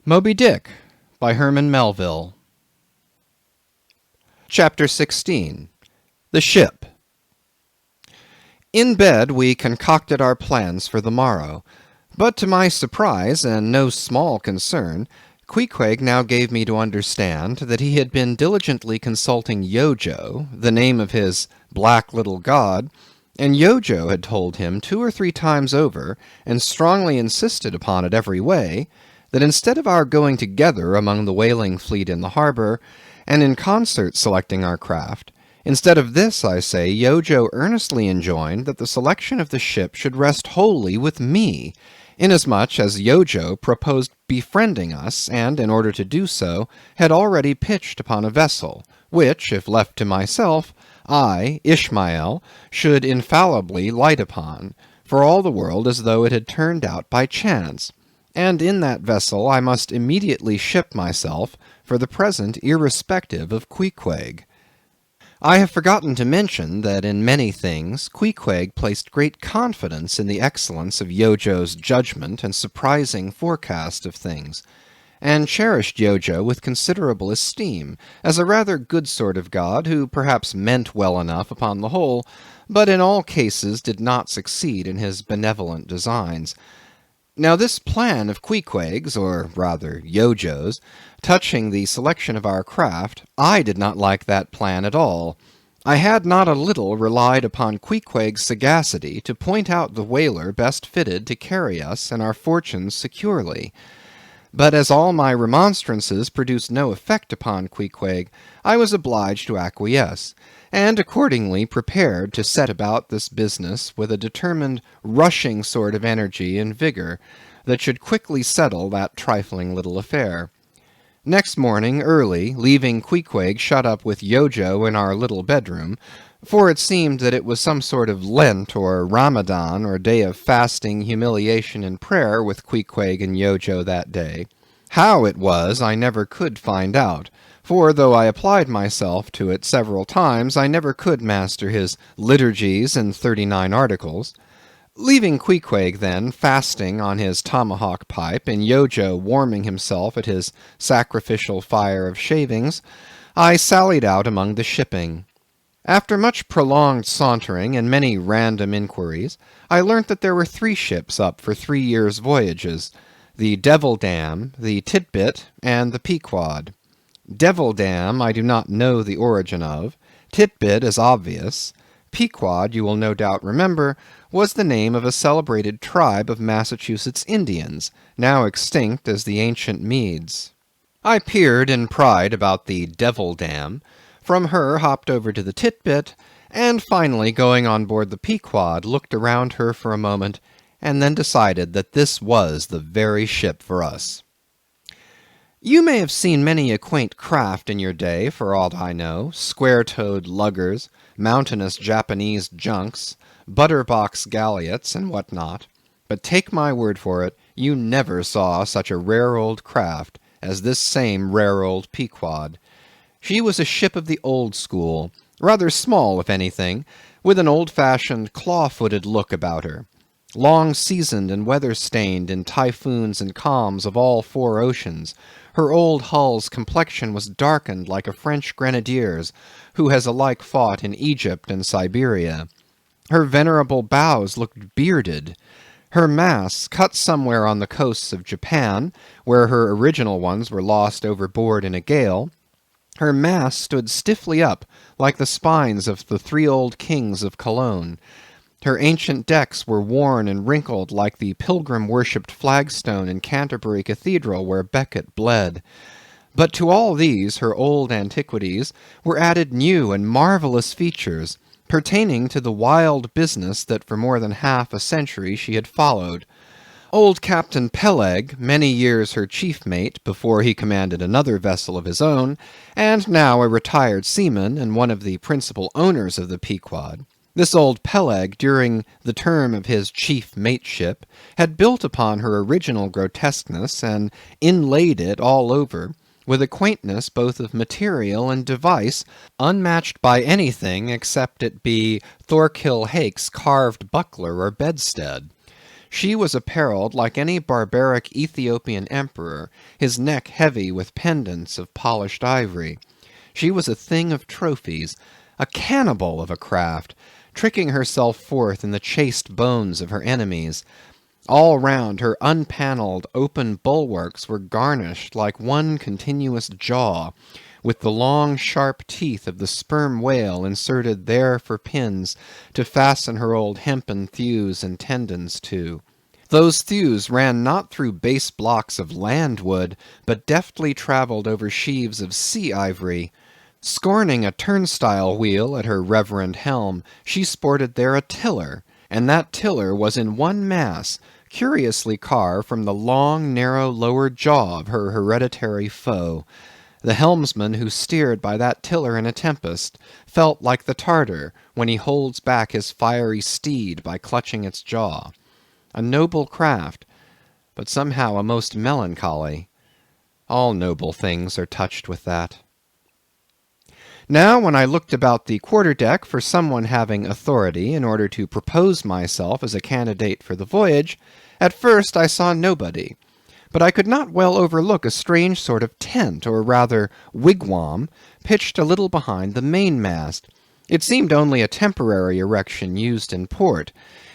Moby Dick by Herman Melville. Chapter 16. The Ship. In bed we concocted our plans for the morrow, but to my surprise and no small concern, Queequeg now gave me to understand that he had been diligently consulting Yojo, the name of his black little god, and Yojo had told him 2 or 3 times over, and strongly insisted upon it every way, that instead of our going together among the whaling fleet in the harbor, and in concert selecting our craft, instead of this, I say, Yojo earnestly enjoined that the selection of the ship should rest wholly with me, inasmuch as Yojo proposed befriending us, and, in order to do so, had already pitched upon a vessel, which, if left to myself, I, Ishmael, should infallibly light upon, for all the world as though it had turned out by chance, and in that vessel I must immediately ship myself, for the present irrespective of Queequeg. I have forgotten to mention that in many things Queequeg placed great confidence in the excellence of Yojo's judgment and surprising forecast of things, and cherished Yojo with considerable esteem, as a rather good sort of god, who perhaps meant well enough upon the whole, but in all cases did not succeed in his benevolent designs. Now this plan of Queequeg's, or rather Yojo's, touching the selection of our craft, I did not like that plan at all. I had not a little relied upon Queequeg's sagacity to point out the whaler best fitted to carry us and our fortunes securely. But as all my remonstrances produced no effect upon Queequeg, I was obliged to acquiesce, and accordingly prepared to set about this business with a determined rushing sort of energy and vigour, that should quickly settle that trifling little affair. Next morning early, leaving Queequeg shut up with Yojo in our little bedroom, for it seemed that it was some sort of Lent or Ramadan or day of fasting, humiliation, and prayer with Queequeg and Yojo that day. How it was I never could find out, for though I applied myself to it several times, I never could master his liturgies and 39 articles. Leaving Queequeg, then, fasting on his tomahawk pipe, and Yojo warming himself at his sacrificial fire of shavings, I sallied out among the shipping. After much prolonged sauntering and many random inquiries, I learnt that there were 3 ships up for 3 years' voyages, the Devil Dam, the Tit-Bit, and the Pequod. Devil Dam I do not know the origin of. Tit-Bit is obvious. Pequod, you will no doubt remember, was the name of a celebrated tribe of Massachusetts Indians, now extinct as the ancient Medes. I peered in pride about the Devil Dam, from her hopped over to the Tit-Bit, and finally going on board the Pequod, looked around her for a moment, and then decided that this was the very ship for us. You may have seen many a quaint craft in your day, for aught I know, square-toed luggers, mountainous Japanese junks, butterbox galliots, and what not, but take my word for it, you never saw such a rare old craft as this same rare old Pequod. She was a ship of the old school, rather small if anything, with an old-fashioned claw-footed look about her. Long seasoned and weather-stained in typhoons and calms of all 4 oceans, her old hull's complexion was darkened like a French grenadier's, who has alike fought in Egypt and Siberia. Her venerable bows looked bearded. Her masts, cut somewhere on the coasts of Japan, where her original ones were lost overboard in a gale, her masts stood stiffly up like the spines of the 3 old kings of Cologne. Her ancient decks were worn and wrinkled like the pilgrim-worshipped flagstone in Canterbury Cathedral where Becket bled. But to all these, her old antiquities, were added new and marvellous features, pertaining to the wild business that for more than half a century she had followed. Old Captain Peleg, many years her chief mate before he commanded another vessel of his own, and now a retired seaman and one of the principal owners of the Pequod, this old Peleg, during the term of his chief mateship, had built upon her original grotesqueness and inlaid it all over, with a quaintness both of material and device unmatched by anything except it be Thorkill Hake's carved buckler or bedstead. She was apparelled like any barbaric Ethiopian emperor, his neck heavy with pendants of polished ivory. She was a thing of trophies, a cannibal of a craft, tricking herself forth in the chased bones of her enemies. All round her unpanelled open bulwarks were garnished like one continuous jaw, with the long sharp teeth of the sperm whale inserted there for pins to fasten her old hempen thews and tendons to. Those thews ran not through base blocks of land wood, but deftly travelled over sheaves of sea ivory. Scorning a turnstile wheel at her reverend helm, she sported there a tiller, and that tiller was in one mass, curiously carved from the long, narrow lower jaw of her hereditary foe. The helmsman who steered by that tiller in a tempest felt like the Tartar when he holds back his fiery steed by clutching its jaw. A noble craft, but somehow a most melancholy. All noble things are touched with that. Now, when I looked about the quarter-deck for someone having authority in order to propose myself as a candidate for the voyage, at first I saw nobody, but I could not well overlook a strange sort of tent, or rather wigwam, pitched a little behind the mainmast. It seemed only a temporary erection used in port.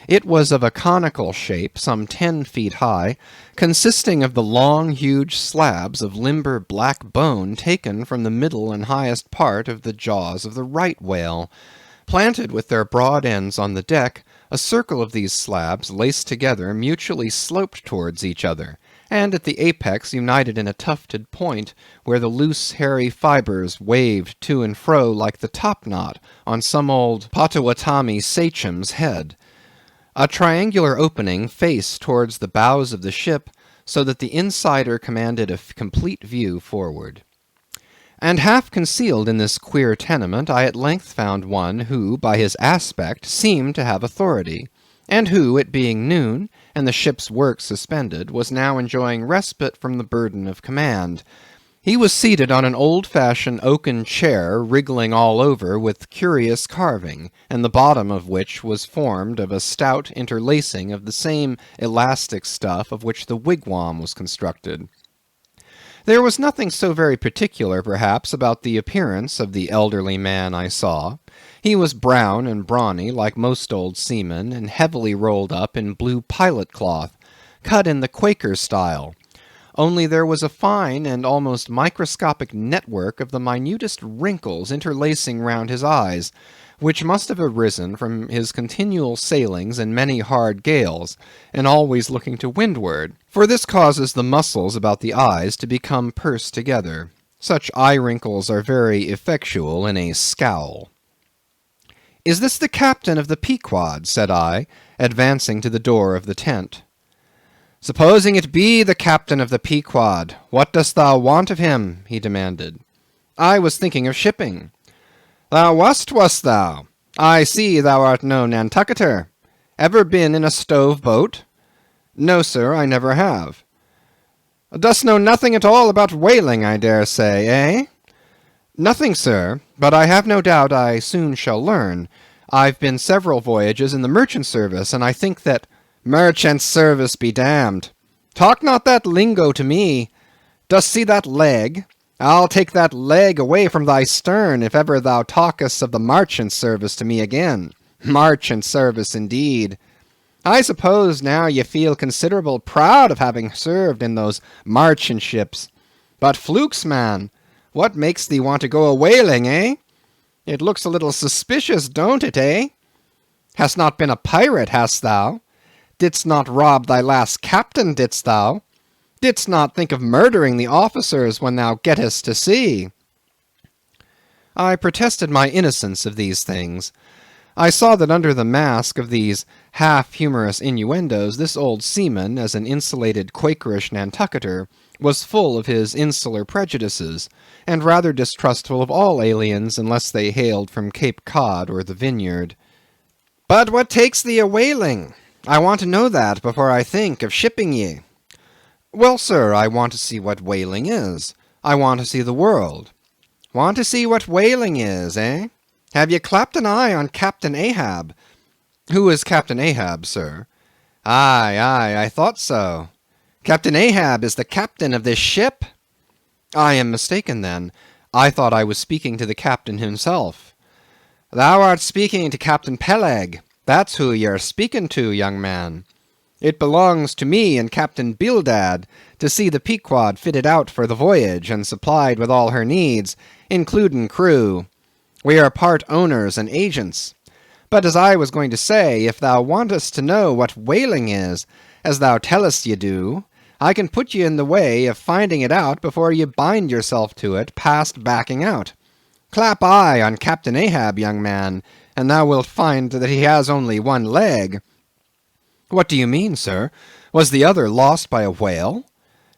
It was of a conical shape, some 10 feet high, consisting of the long, huge slabs of limber black bone taken from the middle and highest part of the jaws of the right whale. Planted with their broad ends on the deck, a circle of these slabs, laced together, mutually sloped towards each other, and at the apex united in a tufted point, where the loose hairy fibres waved to and fro like the topknot on some old Potawatomi sachem's head. A triangular opening faced towards the bows of the ship, so that the insider commanded a complete view forward. And half concealed in this queer tenement, I at length found one who, by his aspect, seemed to have authority, and who, it being noon, and the ship's work suspended, was now enjoying respite from the burden of command. He was seated on an old-fashioned oaken chair, wriggling all over with curious carving, and the bottom of which was formed of a stout interlacing of the same elastic stuff of which the wigwam was constructed. There was nothing so very particular, perhaps, about the appearance of the elderly man I saw. He was brown and brawny, like most old seamen, and heavily rolled up in blue pilot cloth, cut in the Quaker style. Only there was a fine and almost microscopic network of the minutest wrinkles interlacing round his eyes, which must have arisen from his continual sailings in many hard gales, and always looking to windward, for this causes the muscles about the eyes to become pursed together. Such eye wrinkles are very effectual in a scowl. "Is this the captain of the Pequod?" said I, advancing to the door of the tent. "Supposing it be the captain of the Pequod, what dost thou want of him?" he demanded. "I was thinking of shipping." "Thou wast thou? I see thou art no Nantucketer. Ever been in a stove boat?" "No, sir, I never have." "Dost know nothing at all about whaling, I dare say, eh?" "Nothing, sir, but I have no doubt I soon shall learn. I've been several voyages in the merchant service, and I think that—" "Merchant service be damned. Talk not that lingo to me. Dost see that leg? I'll take that leg away from thy stern if ever thou talkest of the marchant service to me again. Marchant service, indeed. I suppose now ye feel considerable proud of having served in those marchant ships. But flukes, man, what makes thee want to go a whaling, eh? It looks a little suspicious, don't it, eh? Hast not been a pirate, hast thou? Didst not rob thy last captain, didst thou? Didst not think of murdering the officers when thou gettest to sea?" I protested my innocence of these things. I saw that under the mask of these half-humorous innuendos, this old seaman, as an insulated Quakerish Nantucketer, was full of his insular prejudices, and rather distrustful of all aliens unless they hailed from Cape Cod or the Vineyard. "But what takes thee a whaling? I want to know that before I think of shipping ye." "Well, sir, I want to see what whaling is. I want to see the world." "Want to see what whaling is, eh? Have ye clapped an eye on Captain Ahab?" "Who is Captain Ahab, sir?" Aye, aye, I thought so. Captain Ahab is the captain of this ship? I am mistaken, then. I thought I was speaking to the captain himself. Thou art speaking to Captain Peleg. That's who you're speaking to, young man. It belongs to me and Captain Bildad to see the Pequod fitted out for the voyage and supplied with all her needs, including crew. We are part owners and agents. But as I was going to say, if thou wantest to know what whaling is, as thou tellest ye do, I can put ye in the way of finding it out before ye bind yourself to it past backing out. Clap eye on Captain Ahab, young man, and thou wilt find that he has only one leg. What do you mean, sir? Was the other lost by a whale?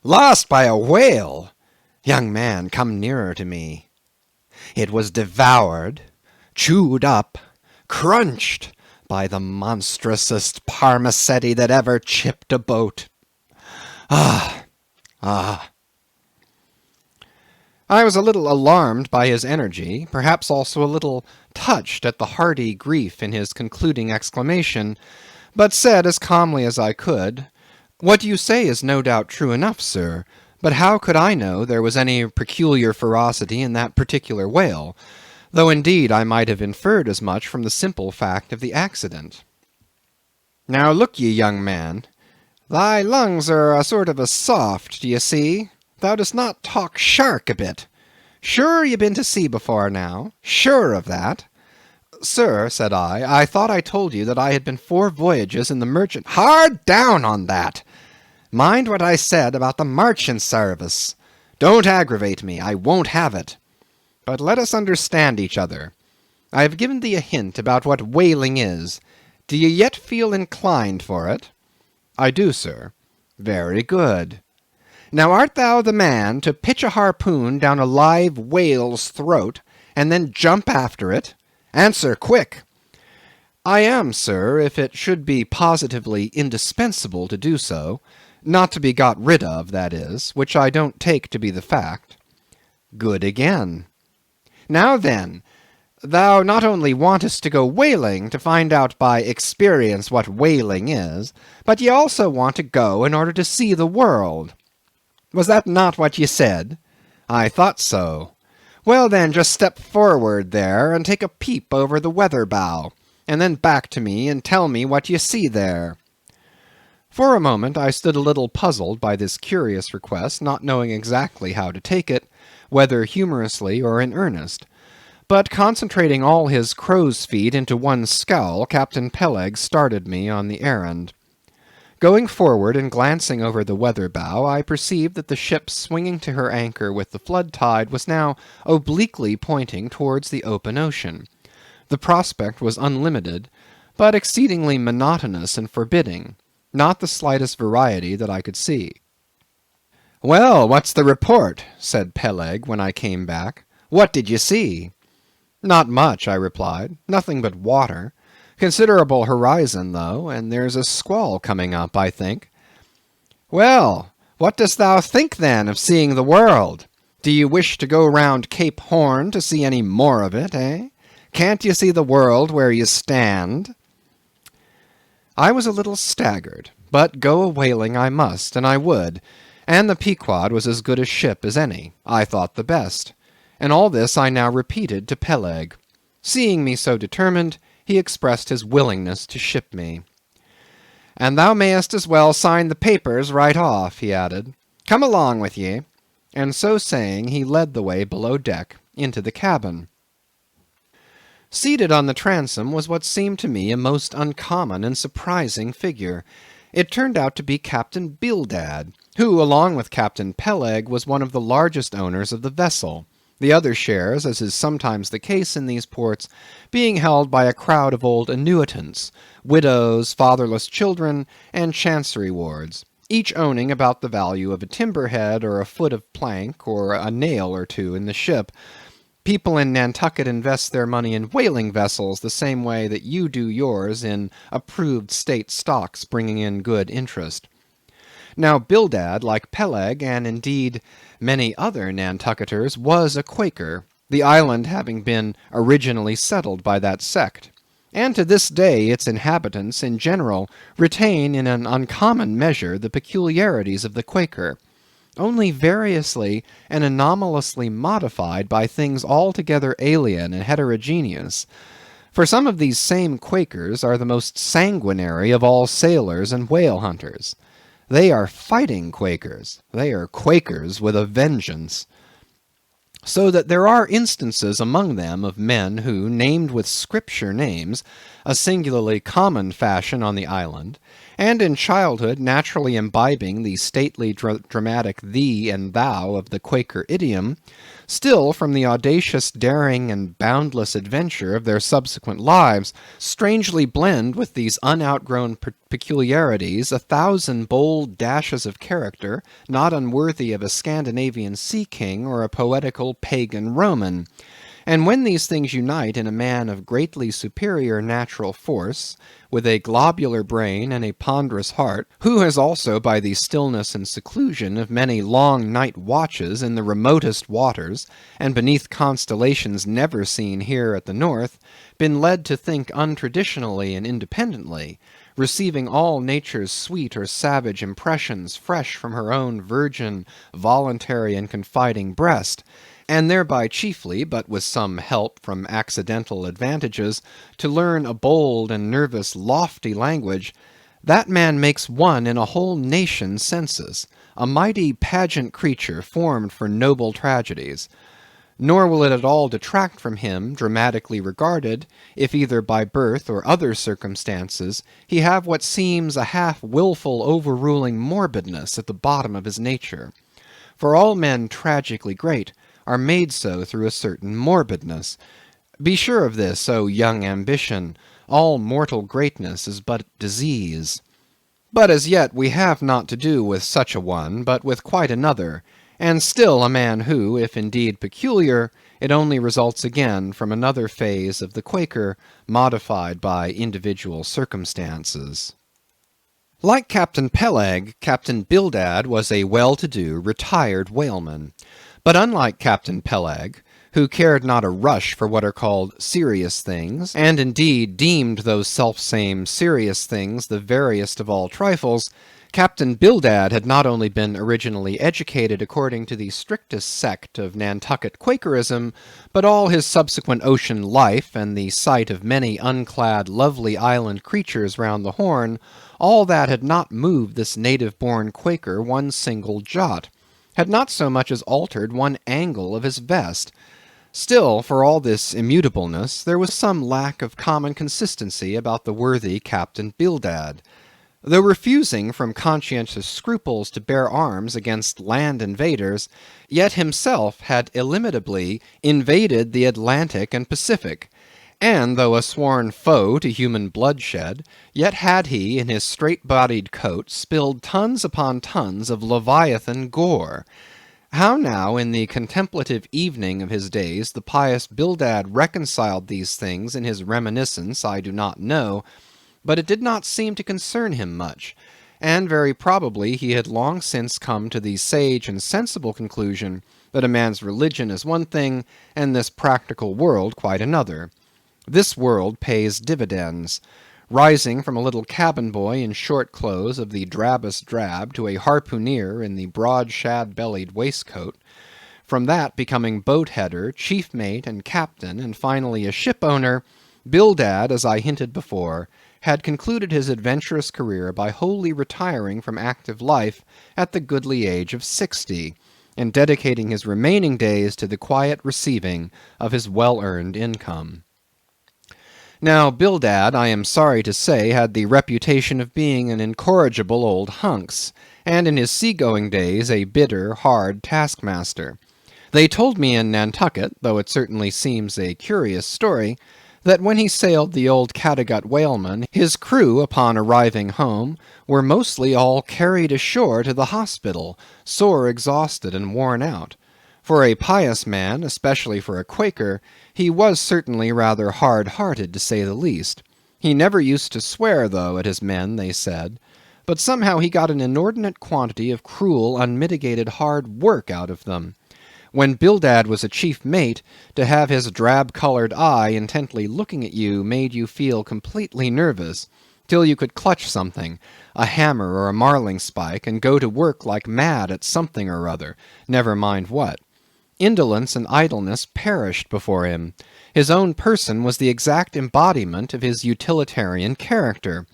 Lost by a whale? Young man, come nearer to me. It was devoured, chewed up, crunched by the monstrousest parmacetti that ever chipped a boat. Ah, ah. I was a little alarmed by his energy, perhaps also a little touched at the hearty grief in his concluding exclamation, but said as calmly as I could, "What you say is no doubt true enough, sir, but how could I know there was any peculiar ferocity in that particular whale, though indeed I might have inferred as much from the simple fact of the accident. Now look ye, young man, thy lungs are a sort of a soft, d'ye see? Thou dost not talk shark a bit. Sure ye been to sea before now? Sure of that?" "Sir," said I thought I told you that I had been 4 voyages in the merchant—" "Hard down on that! Mind what I said about the marchant service. Don't aggravate me, I won't have it. But let us understand each other. I have given thee a hint about what whaling is. Do ye yet feel inclined for it?" "I do, sir." "Very good. Now art thou the man to pitch a harpoon down a live whale's throat, and then jump after it? Answer quick." "I am, sir, if it should be positively indispensable to do so, not to be got rid of, that is, which I don't take to be the fact." "Good again. Now then, thou not only wantest to go whaling to find out by experience what whaling is, but ye also want to go in order to see the world. Was that not what ye said? I thought so. Well then, just step forward there, and take a peep over the weather bow, and then back to me and tell me what ye see there." For a moment I stood a little puzzled by this curious request, not knowing exactly how to take it, whether humorously or in earnest. But concentrating all his crow's feet into one scowl, Captain Peleg started me on the errand. Going forward and glancing over the weather bow, I perceived that the ship swinging to her anchor with the flood tide was now obliquely pointing towards the open ocean. The prospect was unlimited, but exceedingly monotonous and forbidding, not the slightest variety that I could see. "Well, what's the report?" said Peleg when I came back. "What did you see?" "Not much," I replied. "Nothing but water. Considerable horizon, though, and there's a squall coming up, I think." "Well, what dost thou think, then, of seeing the world? Do you wish to go round Cape Horn to see any more of it, eh? Can't you see the world where you stand?" I was a little staggered, but go a-whaling I must, and I would, and the Pequod was as good a ship as any, I thought the best, and all this I now repeated to Peleg. Seeing me so determined, he expressed his willingness to ship me. "And thou mayest as well sign the papers right off," he added. "Come along with ye." And so saying, he led the way below deck into the cabin. Seated on the transom was what seemed to me a most uncommon and surprising figure. It turned out to be Captain Bildad, who, along with Captain Peleg, was one of the largest owners of the vessel, the other shares, as is sometimes the case in these ports, being held by a crowd of old annuitants, widows, fatherless children, and chancery wards, each owning about the value of a timber-head or a foot of plank or a nail or two in the ship. People in Nantucket invest their money in whaling vessels the same way that you do yours in approved state stocks bringing in good interest. Now Bildad, like Peleg, and indeed many other Nantucketers, was a Quaker, the island having been originally settled by that sect. and to this day its inhabitants in general retain in an uncommon measure the peculiarities of the Quaker, only variously and anomalously modified by things altogether alien and heterogeneous. For some of these same Quakers are the most sanguinary of all sailors and whale hunters. They are fighting Quakers. They are Quakers with a vengeance. So that there are instances among them of men who, named with Scripture names, a singularly common fashion on the island, and in childhood naturally imbibing the stately dramatic thee and thou of the Quaker idiom, still from the audacious daring and boundless adventure of their subsequent lives, strangely blend with these unoutgrown peculiarities a thousand bold dashes of character not unworthy of a Scandinavian sea king or a poetical pagan Roman. And when these things unite in a man of greatly superior natural force, with a globular brain and a ponderous heart, who has also by the stillness and seclusion of many long night watches in the remotest waters, and beneath constellations never seen here at the north, been led to think untraditionally and independently, receiving all nature's sweet or savage impressions fresh from her own virgin, voluntary, and confiding breast, and thereby chiefly, but with some help from accidental advantages, to learn a bold and nervous lofty language, that man makes one in a whole nation's census, a mighty pageant creature formed for noble tragedies. Nor will it at all detract from him, dramatically regarded, if either by birth or other circumstances he have what seems a half-wilful overruling morbidness at the bottom of his nature. For all men tragically great are made so through a certain morbidness. Be sure of this, O young ambition, all mortal greatness is but disease. But as yet we have not to do with such a one, but with quite another, and still a man who, if indeed peculiar, it only results again from another phase of the Quaker, modified by individual circumstances. Like Captain Peleg, Captain Bildad was a well-to-do, retired whaleman. But unlike Captain Peleg, who cared not a rush for what are called serious things, and indeed deemed those selfsame serious things the veriest of all trifles, Captain Bildad had not only been originally educated according to the strictest sect of Nantucket Quakerism, but all his subsequent ocean life, and the sight of many unclad lovely island creatures round the Horn, all that had not moved this native-born Quaker one single jot, had not so much as altered one angle of his vest. Still, for all this immutableness, there was some lack of common consistency about the worthy Captain Bildad. Though refusing from conscientious scruples to bear arms against land invaders, yet himself had illimitably invaded the Atlantic and Pacific, and though a sworn foe to human bloodshed, yet had he, in his straight-bodied coat, spilled tons upon tons of Leviathan gore. How now, in the contemplative evening of his days, the pious Bildad reconciled these things in his reminiscence, I do not know, but it did not seem to concern him much, and very probably he had long since come to the sage and sensible conclusion that a man's religion is one thing, and this practical world quite another. This world pays dividends. Rising from a little cabin boy in short clothes of the drabbest drab to a harpooneer in the broad shad-bellied waistcoat, from that becoming boat-header, chief mate, and captain, and finally a ship-owner, Bildad, as I hinted before, had concluded his adventurous career by wholly retiring from active life at the goodly age of 60, and dedicating his remaining days to the quiet receiving of his well-earned income. Now, Bildad, I am sorry to say, had the reputation of being an incorrigible old hunks, and in his sea-going days a bitter, hard taskmaster. They told me in Nantucket, though it certainly seems a curious story, that when he sailed the old Cattegut whaleman, his crew, upon arriving home, were mostly all carried ashore to the hospital, sore exhausted and worn out. For a pious man, especially for a Quaker, he was certainly rather hard-hearted, to say the least. He never used to swear, though, at his men, they said, but somehow he got an inordinate quantity of cruel, unmitigated hard work out of them. When Bildad was a chief mate, to have his drab-coloured eye intently looking at you made you feel completely nervous, till you could clutch something, a hammer or a marling spike, and go to work like mad at something or other, never mind what. Indolence and idleness perished before him. His own person was the exact embodiment of his utilitarian character.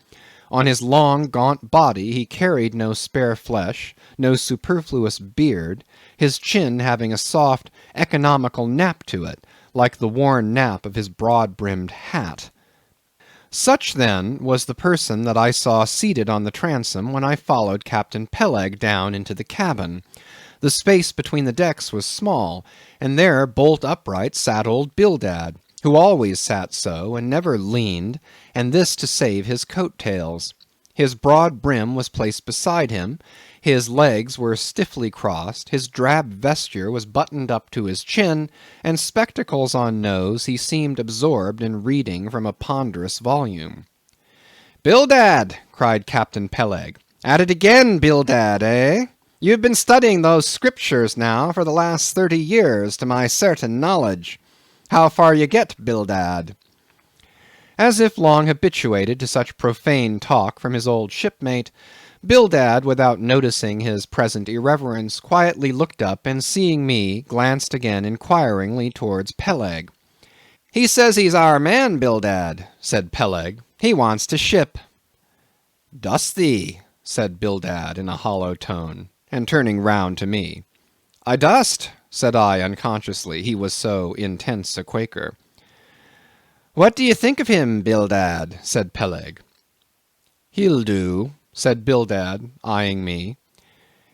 On his long, gaunt body he carried no spare flesh, no superfluous beard, his chin having a soft, economical nap to it, like the worn nap of his broad-brimmed hat. Such, then, was the person that I saw seated on the transom when I followed Captain Peleg down into the cabin. The space between the decks was small, and there, bolt upright, sat old Bildad, who always sat so, and never leaned, and this to save his coat-tails. His broad brim was placed beside him, his legs were stiffly crossed, his drab vesture was buttoned up to his chin, and spectacles on nose, he seemed absorbed in reading from a ponderous volume. "Bildad!" cried Captain Peleg. "At it again, Bildad, eh? You've been studying those scriptures now for the last 30 years, to my certain knowledge. How far you get, Bildad?" As if long habituated to such profane talk from his old shipmate, Bildad, without noticing his present irreverence, quietly looked up, and seeing me, glanced again inquiringly towards Peleg. "He says he's our man, Bildad," said Peleg. "He wants to ship." "Dost thee?" said Bildad in a hollow tone, and turning round to me. "I dost," said I unconsciously, he was so intense a Quaker. "What do you think of him, Bildad?" said Peleg. "He'll do," said Bildad, eyeing me,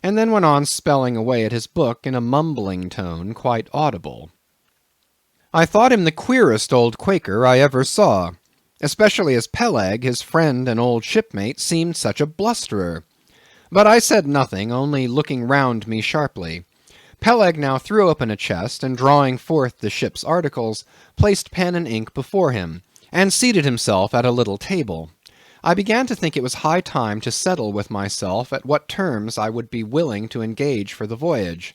and then went on spelling away at his book in a mumbling tone quite audible. I thought him the queerest old Quaker I ever saw, especially as Peleg, his friend and old shipmate, seemed such a blusterer. But I said nothing, only looking round me sharply. Peleg now threw open a chest, and drawing forth the ship's articles, placed pen and ink before him, and seated himself at a little table. I began to think it was high time to settle with myself at what terms I would be willing to engage for the voyage.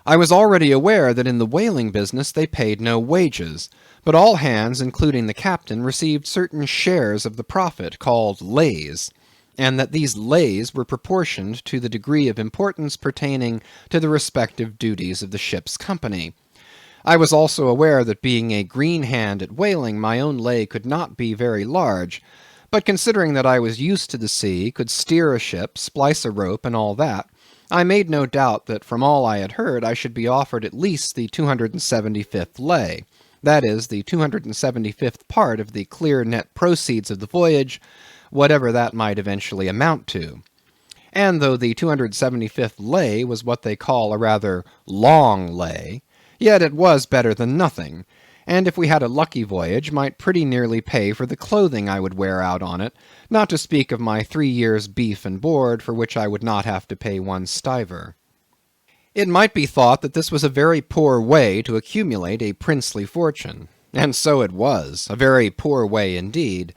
I was already aware that in the whaling business they paid no wages, but all hands, including the captain, received certain shares of the profit, called lays, and that these lays were proportioned to the degree of importance pertaining to the respective duties of the ship's company. I was also aware that being a green hand at whaling, my own lay could not be very large, but considering that I was used to the sea, could steer a ship, splice a rope, and all that, I made no doubt that from all I had heard I should be offered at least the 275th lay, that is, the 275th part of the clear net proceeds of the voyage, whatever that might eventually amount to. And though the 275th lay was what they call a rather long lay, yet it was better than nothing, and if we had a lucky voyage, might pretty nearly pay for the clothing I would wear out on it, not to speak of my 3 years' beef and board, for which I would not have to pay 1 stiver. It might be thought that this was a very poor way to accumulate a princely fortune, and so it was, a very poor way indeed.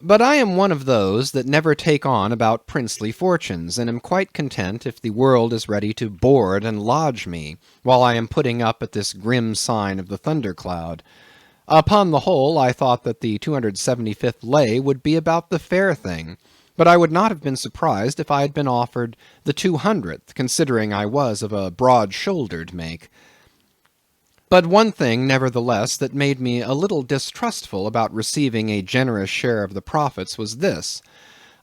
But I am one of those that never take on about princely fortunes, and am quite content if the world is ready to board and lodge me, while I am putting up at this grim sign of the thundercloud. Upon the whole, I thought that the 275th lay would be about the fair thing, but I would not have been surprised if I had been offered the 200th, considering I was of a broad-shouldered make. But one thing, nevertheless, that made me a little distrustful about receiving a generous share of the profits was this.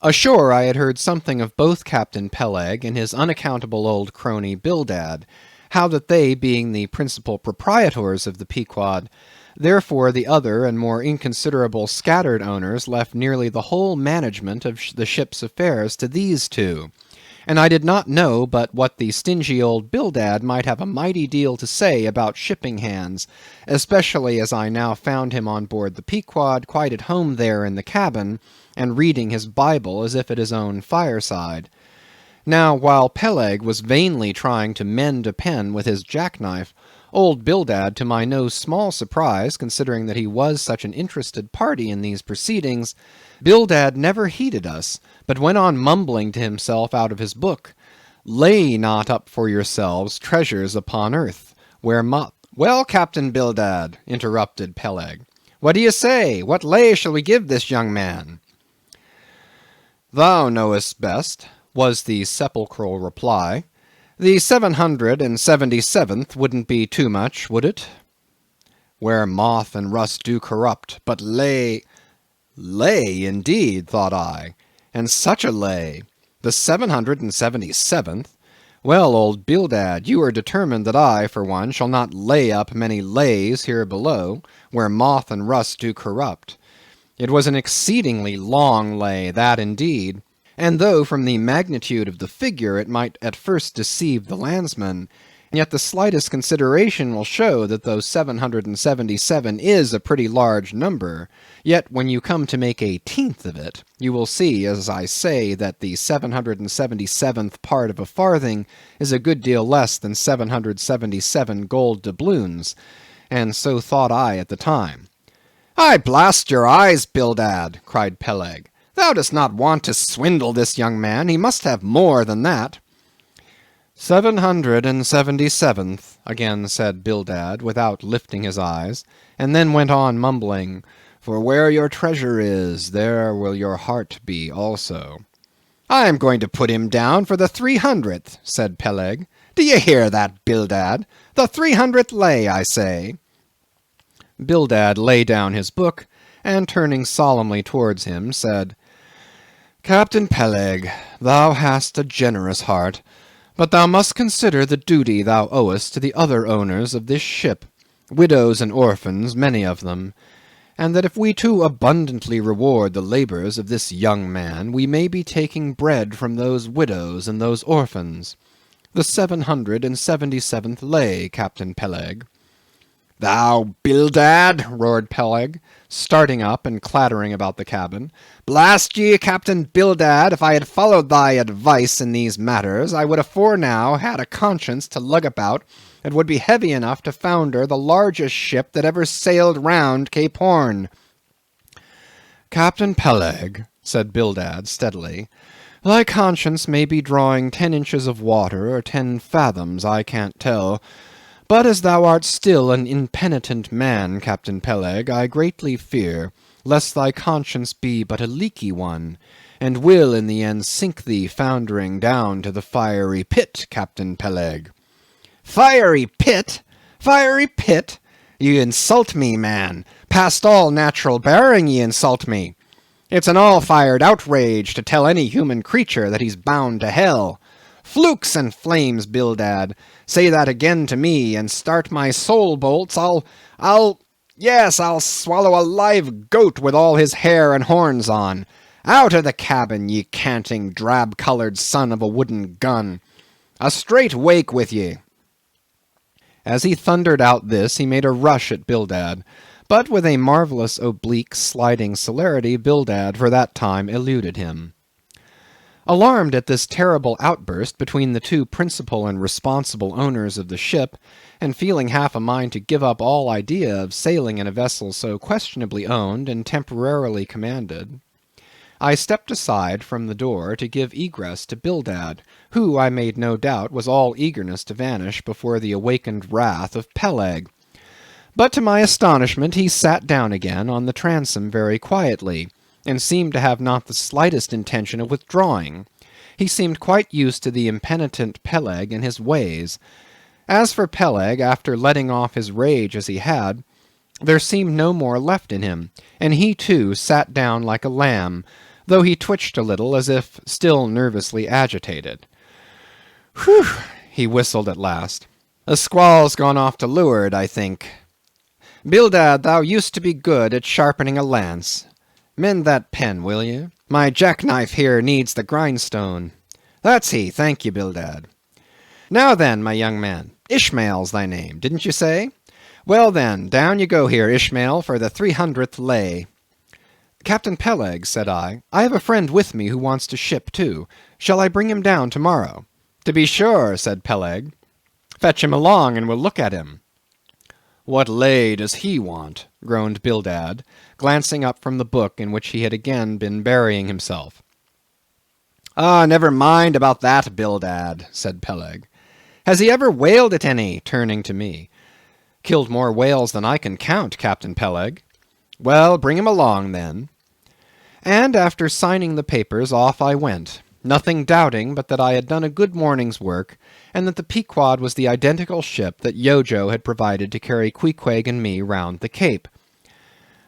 Ashore I had heard something of both Captain Peleg and his unaccountable old crony Bildad, how that they, being the principal proprietors of the Pequod, therefore the other and more inconsiderable scattered owners left nearly the whole management of the ship's affairs to these two. And I did not know but what the stingy old Bildad might have a mighty deal to say about shipping hands, especially as I now found him on board the Pequod, quite at home there in the cabin, and reading his Bible as if at his own fireside. Now, while Peleg was vainly trying to mend a pen with his jackknife, old Bildad, to my no small surprise, considering that he was such an interested party in these proceedings, Bildad never heeded us, but went on mumbling to himself out of his book, "Lay not up for yourselves treasures upon earth, Well, Captain Bildad, interrupted Peleg, what do you say? What lay shall we give this young man? Thou knowest best, was the sepulchral reply. The 777th wouldn't be too much, would it? Where moth and rust do corrupt, but lay... Lay, indeed, thought I, and such a lay. The 777th? Well, old Bildad, you are determined that I, for one, shall not lay up many lays here below, where moth and rust do corrupt. It was an exceedingly long lay, that indeed, and though from the magnitude of the figure it might at first deceive the landsman, yet the slightest consideration will show that though 777 is a pretty large number, yet when you come to make a tenth of it, you will see, as I say, that the 777th part of a farthing is a good deal less than 777 gold doubloons, and so thought I at the time. I blast your eyes, Bildad, cried Peleg. Thou dost not want to swindle this young man. He must have more than that. 777th, again said Bildad, without lifting his eyes, and then went on mumbling, for where your treasure is, there will your heart be also. I am going to put him down for the 300th, said Peleg. Do you hear that, Bildad? The 300th lay, I say. Bildad lay down his book, and turning solemnly towards him, said, Captain Peleg, thou hast a generous heart, but thou must consider the duty thou owest to the other owners of this ship, widows and orphans, many of them, and that if we too abundantly reward the labours of this young man, we may be taking bread from those widows and those orphans. The 777th lay, Captain Peleg. Thou Bildad, roared Peleg, starting up and clattering about the cabin. Blast ye, Captain Bildad, if I had followed thy advice in these matters, I would afore now had a conscience to lug about that would be heavy enough to founder the largest ship that ever sailed round Cape Horn. Captain Peleg, said Bildad steadily, thy conscience may be drawing 10 inches of water or 10 fathoms, I can't tell. But as thou art still an impenitent man, Captain Peleg, I greatly fear lest thy conscience be but a leaky one, and will in the end sink thee foundering down to the fiery pit, Captain Peleg. Fiery pit? Fiery pit? Ye insult me, man. Past all natural bearing ye insult me. It's an all-fired outrage to tell any human creature that he's bound to hell. Flukes and flames, Bildad, say that again to me, and start my soul bolts, I'll swallow a live goat with all his hair and horns on. Out of the cabin, ye canting, drab-coloured son of a wooden gun. A straight wake with ye. As he thundered out this, he made a rush at Bildad, but with a marvellous oblique sliding celerity, Bildad for that time eluded him. Alarmed at this terrible outburst between the two principal and responsible owners of the ship, and feeling half a mind to give up all idea of sailing in a vessel so questionably owned and temporarily commanded, I stepped aside from the door to give egress to Bildad, who, I made no doubt, was all eagerness to vanish before the awakened wrath of Peleg. But to my astonishment he sat down again on the transom very quietly, and seemed to have not the slightest intention of withdrawing. He seemed quite used to the impenitent Peleg and his ways. As for Peleg, after letting off his rage as he had, there seemed no more left in him, and he too sat down like a lamb, though he twitched a little as if still nervously agitated. Whew! He whistled at last. A squall's gone off to leeward, I think. Bildad, thou used to be good at sharpening a lance. Mend that pen, will you? My jackknife here needs the grindstone. That's he, thank you, Bildad. Now then, my young man, Ishmael's thy name, didn't you say? Well then, down you go here, Ishmael, for the 300th lay. Captain Peleg, said I have a friend with me who wants to ship too. Shall I bring him down tomorrow? To be sure, said Peleg. Fetch him along and we'll look at him. What lay does he want? Groaned Bildad, glancing up from the book in which he had again been burying himself. Ah, never mind about that, Bildad, said Peleg. Has he ever whaled at any? Turning to me. Killed more whales than I can count, Captain Peleg. Well, bring him along, then. And after signing the papers, off I went, nothing doubting but that I had done a good morning's work, and that the Pequod was the identical ship that Yojo had provided to carry Queequeg and me round the Cape.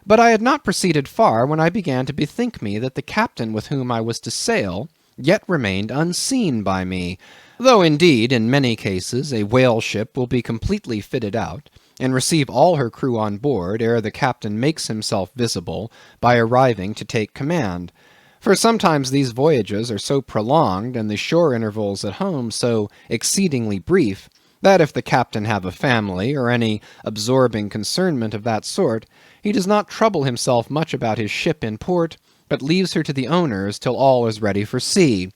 But I had not proceeded far when I began to bethink me that the captain with whom I was to sail yet remained unseen by me, though indeed in many cases a whale ship will be completely fitted out, and receive all her crew on board ere the captain makes himself visible by arriving to take command. For sometimes these voyages are so prolonged, and the shore intervals at home so exceedingly brief, that if the captain have a family, or any absorbing concernment of that sort, he does not trouble himself much about his ship in port, but leaves her to the owners till all is ready for sea.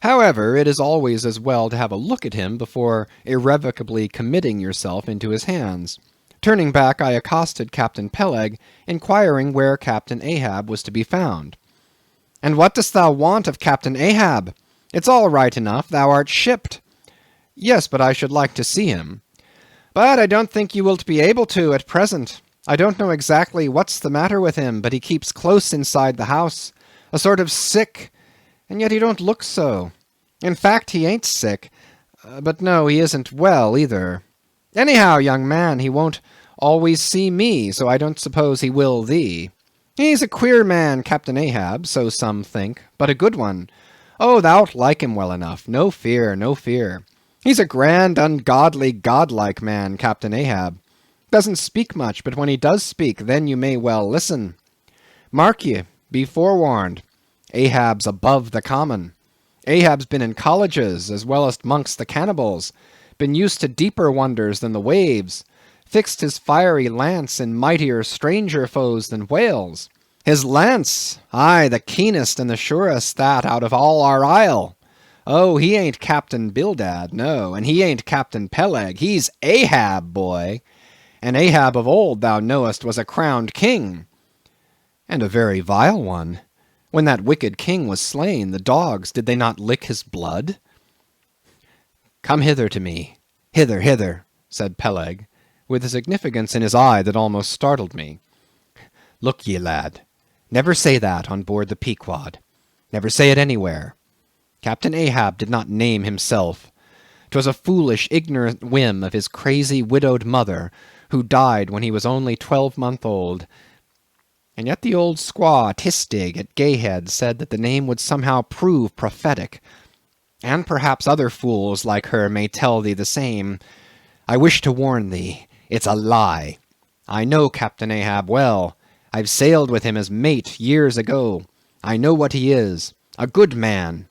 However, it is always as well to have a look at him before irrevocably committing yourself into his hands. Turning back, I accosted Captain Peleg, inquiring where Captain Ahab was to be found. "And what dost thou want of Captain Ahab? It's all right enough, thou art shipped." "Yes, but I should like to see him." "But I don't think you wilt be able to at present. I don't know exactly what's the matter with him, but he keeps close inside the house, a sort of sick, and yet he don't look so. In fact, he ain't sick, but no, he isn't well either. Anyhow, young man, he won't always see me, so I don't suppose he will thee. He's a queer man, Captain Ahab, so some think, but a good one. Oh, thou'lt like him well enough, no fear, no fear. He's a grand, ungodly, godlike man, Captain Ahab. Doesn't speak much, but when he does speak, then you may well listen. Mark ye, be forewarned. Ahab's above the common. Ahab's been in colleges, as well as mongst the cannibals, been used to deeper wonders than the waves, fixed his fiery lance in mightier, stranger foes than whales. His lance, aye, the keenest and the surest that out of all our isle. Oh, he ain't Captain Bildad, no, and he ain't Captain Peleg, he's Ahab, boy. And Ahab of old, thou knowest, was a crowned king. And a very vile one. When that wicked king was slain, the dogs, did they not lick his blood? Come hither to me. Hither, hither, said Peleg, with a significance in his eye that almost startled me. Look ye, lad, never say that on board the Pequod. Never say it anywhere. Captain Ahab did not name himself. 'Twas a foolish, ignorant whim of his crazy, widowed mother, who died when he was only 12 months old. And yet the old squaw Tistig at Gayhead said that the name would somehow prove prophetic, and perhaps other fools like her may tell thee the same. I wish to warn thee, it's a lie. I know Captain Ahab well. I've sailed with him as mate years ago. I know what he is, a good man.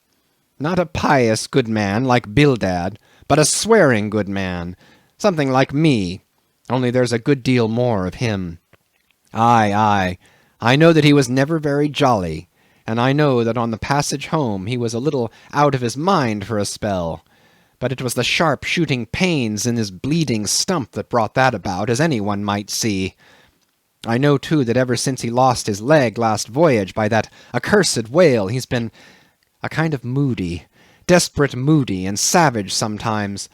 Not a pious good man like Bildad, but a swearing good man, something like me, only there's a good deal more of him. Aye, aye, I know that he was never very jolly, and I know that on the passage home he was a little out of his mind for a spell, but it was the sharp shooting pains in his bleeding stump that brought that about, as any one might see. I know, too, that ever since he lost his leg last voyage by that accursed whale, he's been a kind of moody, desperate moody, and savage sometimes,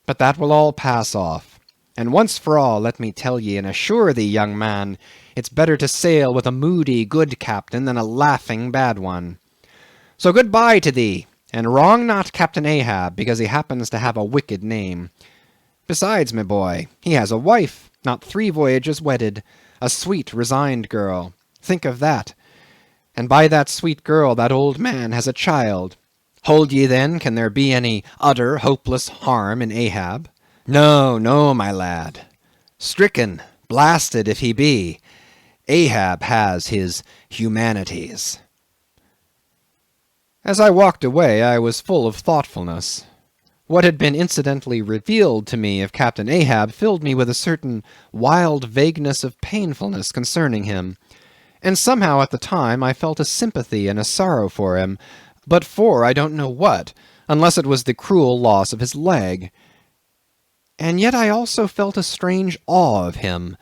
but that will all pass off. And once for all, let me tell ye and assure thee, young man, it's better to sail with a moody good captain than a laughing bad one. So good-bye to thee, and wrong not Captain Ahab, because he happens to have a wicked name. Besides, my boy, he has a wife, not 3 voyages wedded, a sweet, resigned girl. Think of that. And by that sweet girl that old man has a child. Hold ye then, can there be any utter, hopeless harm in Ahab? No, no, my lad. Stricken, blasted if he be, Ahab has his humanities. As I walked away, I was full of thoughtfulness. What had been incidentally revealed to me of Captain Ahab filled me with a certain wild vagueness of painfulness concerning him, and somehow at the time I felt a sympathy and a sorrow for him, but for I don't know what, unless it was the cruel loss of his leg. And yet I also felt a strange awe of him,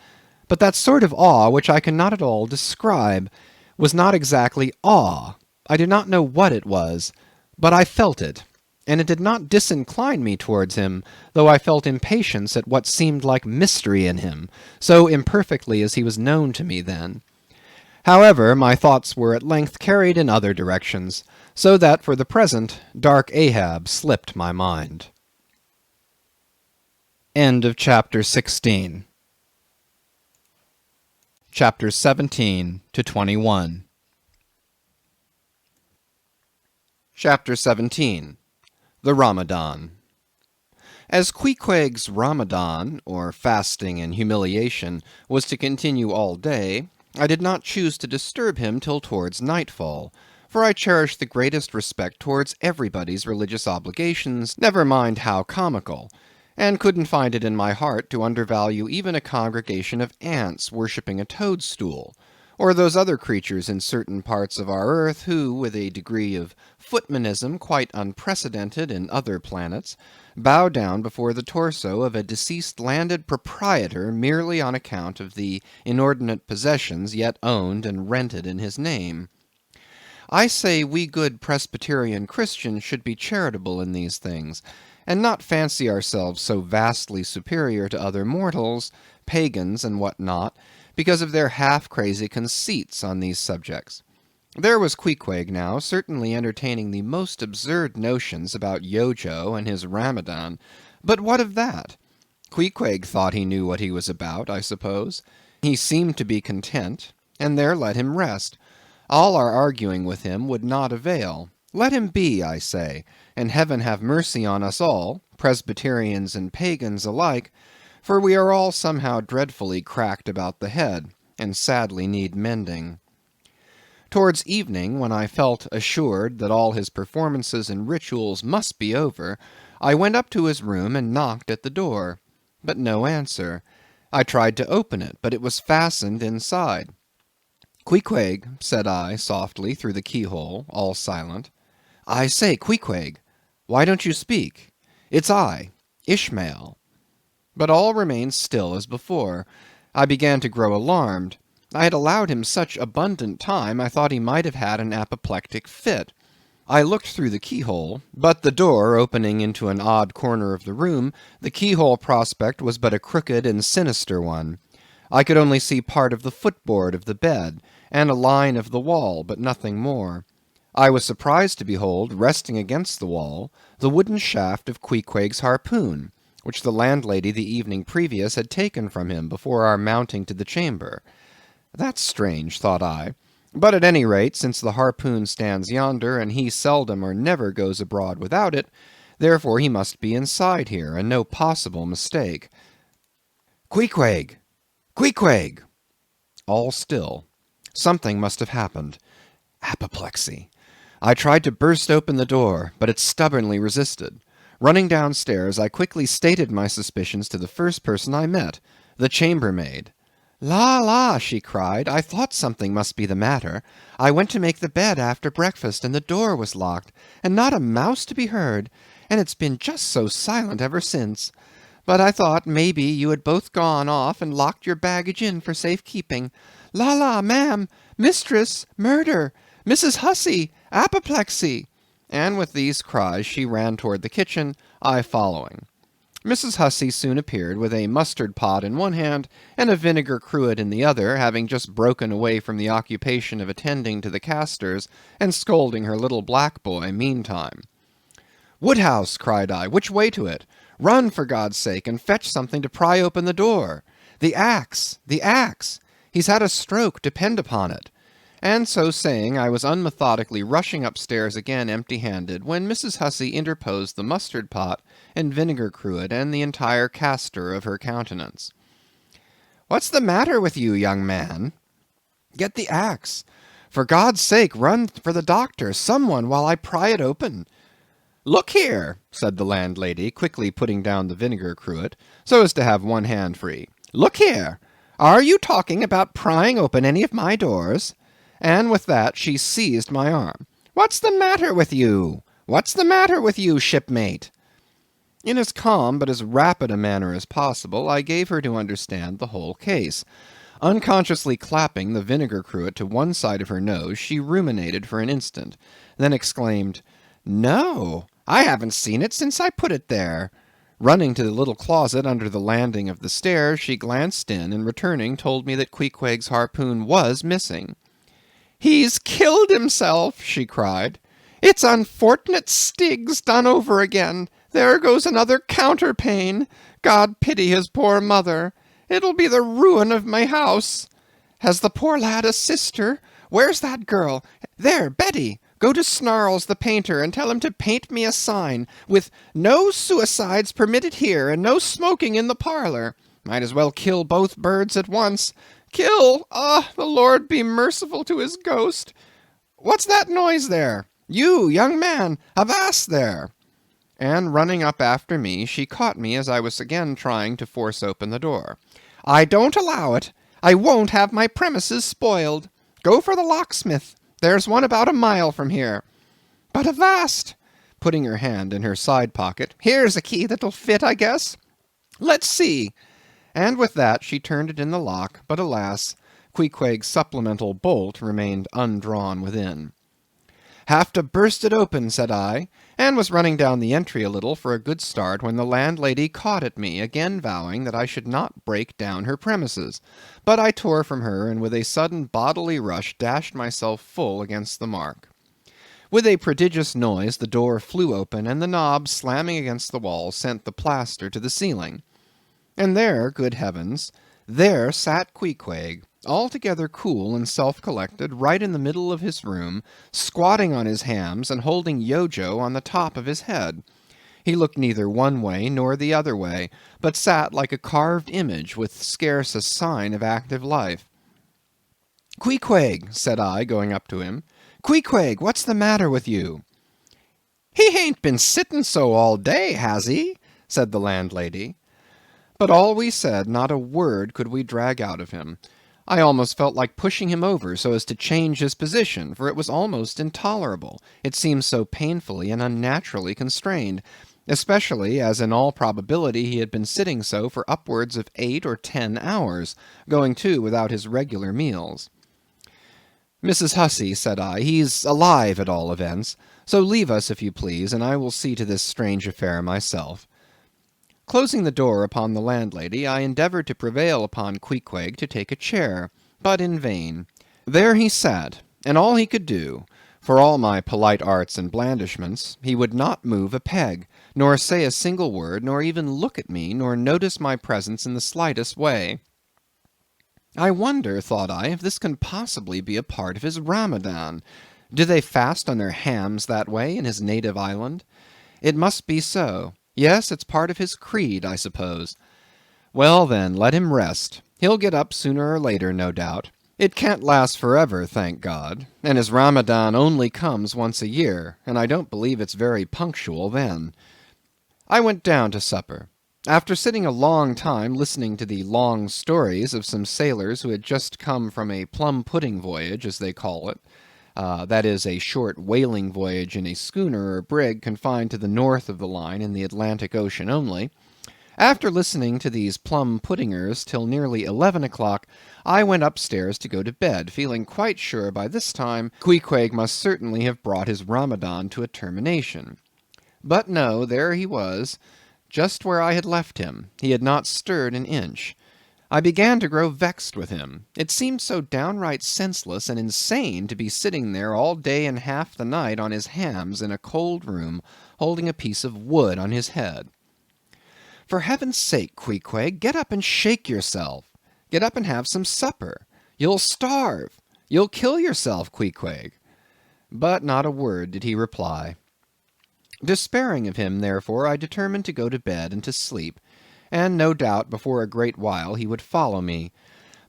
but that sort of awe which I cannot at all describe, was not exactly awe. I do not know what it was, but I felt it, and it did not disincline me towards him, though I felt impatience at what seemed like mystery in him, so imperfectly as he was known to me then. However, my thoughts were at length carried in other directions, so that for the present dark Ahab slipped my mind. End of chapter 16. Chapters 17 to 21. Chapter 17. The Ramadan. As Queequeg's Ramadan, or fasting and humiliation, was to continue all day, I did not choose to disturb him till towards nightfall, for I cherish the greatest respect towards everybody's religious obligations, never mind how comical, and couldn't find it in my heart to undervalue even a congregation of ants worshipping a toadstool, or those other creatures in certain parts of our earth who, with a degree of footmanism quite unprecedented in other planets, bow down before the torso of a deceased landed proprietor merely on account of the inordinate possessions yet owned and rented in his name. I say we good Presbyterian Christians should be charitable in these things, and not fancy ourselves so vastly superior to other mortals, pagans and what not, because of their half-crazy conceits on these subjects. There was Queequeg now, certainly entertaining the most absurd notions about Yojo and his Ramadan, but what of that? Queequeg thought he knew what he was about, I suppose. He seemed to be content, and there let him rest. All our arguing with him would not avail. Let him be, I say, and heaven have mercy on us all, Presbyterians and pagans alike, for we are all somehow dreadfully cracked about the head, and sadly need mending. Towards evening, when I felt assured that all his performances and rituals must be over, I went up to his room and knocked at the door, but no answer. I tried to open it, but it was fastened inside. "Queequeg," said I, softly, through the keyhole, all silent. "I say, Queequeg, why don't you speak? It's I, Ishmael." But all remained still as before. I began to grow alarmed. I had allowed him such abundant time, I thought he might have had an apoplectic fit. I looked through the keyhole, but the door opening into an odd corner of the room, the keyhole prospect was but a crooked and sinister one. I could only see part of the footboard of the bed, and a line of the wall, but nothing more. I was surprised to behold, resting against the wall, the wooden shaft of Queequeg's harpoon, which the landlady the evening previous had taken from him before our mounting to the chamber. That's strange, thought I, but at any rate, since the harpoon stands yonder, and he seldom or never goes abroad without it, therefore he must be inside here, and no possible mistake. "Queequeg! Queequeg!" All still. Something must have happened. Apoplexy. I tried to burst open the door, but it stubbornly resisted. Running downstairs, I quickly stated my suspicions to the first person I met, the chambermaid. "La, la," she cried, "I thought something must be the matter. I went to make the bed after breakfast, and the door was locked, and not a mouse to be heard, and it's been just so silent ever since. But I thought, maybe, you had both gone off and locked your baggage in for safe keeping. La, la, ma'am, mistress, murder, Mrs. Hussey, apoplexy." And with these cries she ran toward the kitchen, I following. Mrs. Hussey soon appeared with a mustard pot in one hand and a vinegar cruet in the other, having just broken away from the occupation of attending to the castors and scolding her little black boy meantime. "Woodhouse," cried I, "which way to it? Run, for God's sake, and fetch something to pry open the door. The axe! The axe! He's had a stroke, depend upon it." And so saying, I was unmethodically rushing upstairs again empty-handed, when Mrs. Hussey interposed the mustard pot and vinegar cruet and the entire castor of her countenance. "What's the matter with you, young man?" "Get the axe. For God's sake, run for the doctor, some one, while I pry it open." "Look here," said the landlady, quickly putting down the vinegar cruet, so as to have one hand free. "Look here, are you talking about prying open any of my doors?" And with that she seized my arm. "What's the matter with you? What's the matter with you, shipmate?" In as calm but as rapid a manner as possible, I gave her to understand the whole case. Unconsciously clapping the vinegar cruet to one side of her nose, she ruminated for an instant, then exclaimed, "No, I haven't seen it since I put it there. Running to the little closet under the landing of the stairs, she glanced in, and returning told me that Queequeg's harpoon was missing. "He's killed himself," she cried. "It's unfortunate Stiggs done over again. There goes another counterpane. God pity his poor mother. It'll be the ruin of my house. Has the poor lad a sister? Where's that girl? There, Betty, go to Snarls the painter and tell him to paint me a sign with 'No suicides permitted here, and no smoking in the parlor.' Might as well kill both birds at once. Kill! Ah, the Lord be merciful to his ghost. What's that noise there? You, young man, avast there!" And running up after me, she caught me as I was again trying to force open the door. "I don't allow it. I won't have my premises spoiled. Go for the locksmith. There's one about a mile from here. But avast!" putting her hand in her side pocket. "Here's a key that'll fit, I guess. Let's see." And with that she turned it in the lock, but alas, Queequeg's supplemental bolt remained undrawn within. "Have to burst it open," said I, and was running down the entry a little for a good start when the landlady caught at me, again vowing that I should not break down her premises. But I tore from her, and with a sudden bodily rush dashed myself full against the mark. With a prodigious noise the door flew open, and the knob, slamming against the wall, sent the plaster to the ceiling. And there, good heavens, there sat Queequeg, altogether cool and self-collected, right in the middle of his room, squatting on his hams and holding Yojo on the top of his head. He looked neither one way nor the other way, but sat like a carved image with scarce a sign of active life. "Queequeg," said I, going up to him, "Queequeg, what's the matter with you?" "He hain't been sitting so all day, has he?" said the landlady. But all we said, not a word could we drag out of him. I almost felt like pushing him over so as to change his position, for it was almost intolerable. It seemed so painfully and unnaturally constrained, especially as in all probability he had been sitting so for upwards of 8 or 10 hours, going too without his regular meals. "Mrs. Hussey," said I, "he's alive at all events, so leave us if you please, and I will see to this strange affair myself." Closing the door upon the landlady, I endeavoured to prevail upon Queequeg to take a chair, but in vain. There he sat, and all he could do, for all my polite arts and blandishments, he would not move a peg, nor say a single word, nor even look at me, nor notice my presence in the slightest way. I wonder, thought I, if this can possibly be a part of his Ramadan. Do they fast on their hams that way in his native island? It must be so. Yes, it's part of his creed, I suppose. Well, then, let him rest. He'll get up sooner or later, no doubt. It can't last forever, thank God, and his Ramadan only comes once a year, and I don't believe it's very punctual then. I went down to supper. After sitting a long time listening to the long stories of some sailors who had just come from a plum-pudding voyage, as they call it, that is, a short whaling voyage in a schooner or brig confined to the north of the line in the Atlantic Ocean only. After listening to these plum-puddingers till nearly 11 o'clock, I went upstairs to go to bed, feeling quite sure by this time Queequeg must certainly have brought his Ramadan to a termination. But no, there he was, just where I had left him. He had not stirred an inch. I began to grow vexed with him. It seemed so downright senseless and insane to be sitting there all day and half the night on his hams in a cold room, holding a piece of wood on his head. For heaven's sake, Queequeg, get up and shake yourself. Get up and have some supper. You'll starve. You'll kill yourself, Queequeg. But not a word did he reply. Despairing of him, therefore, I determined to go to bed and to sleep, and no doubt before a great while he would follow me.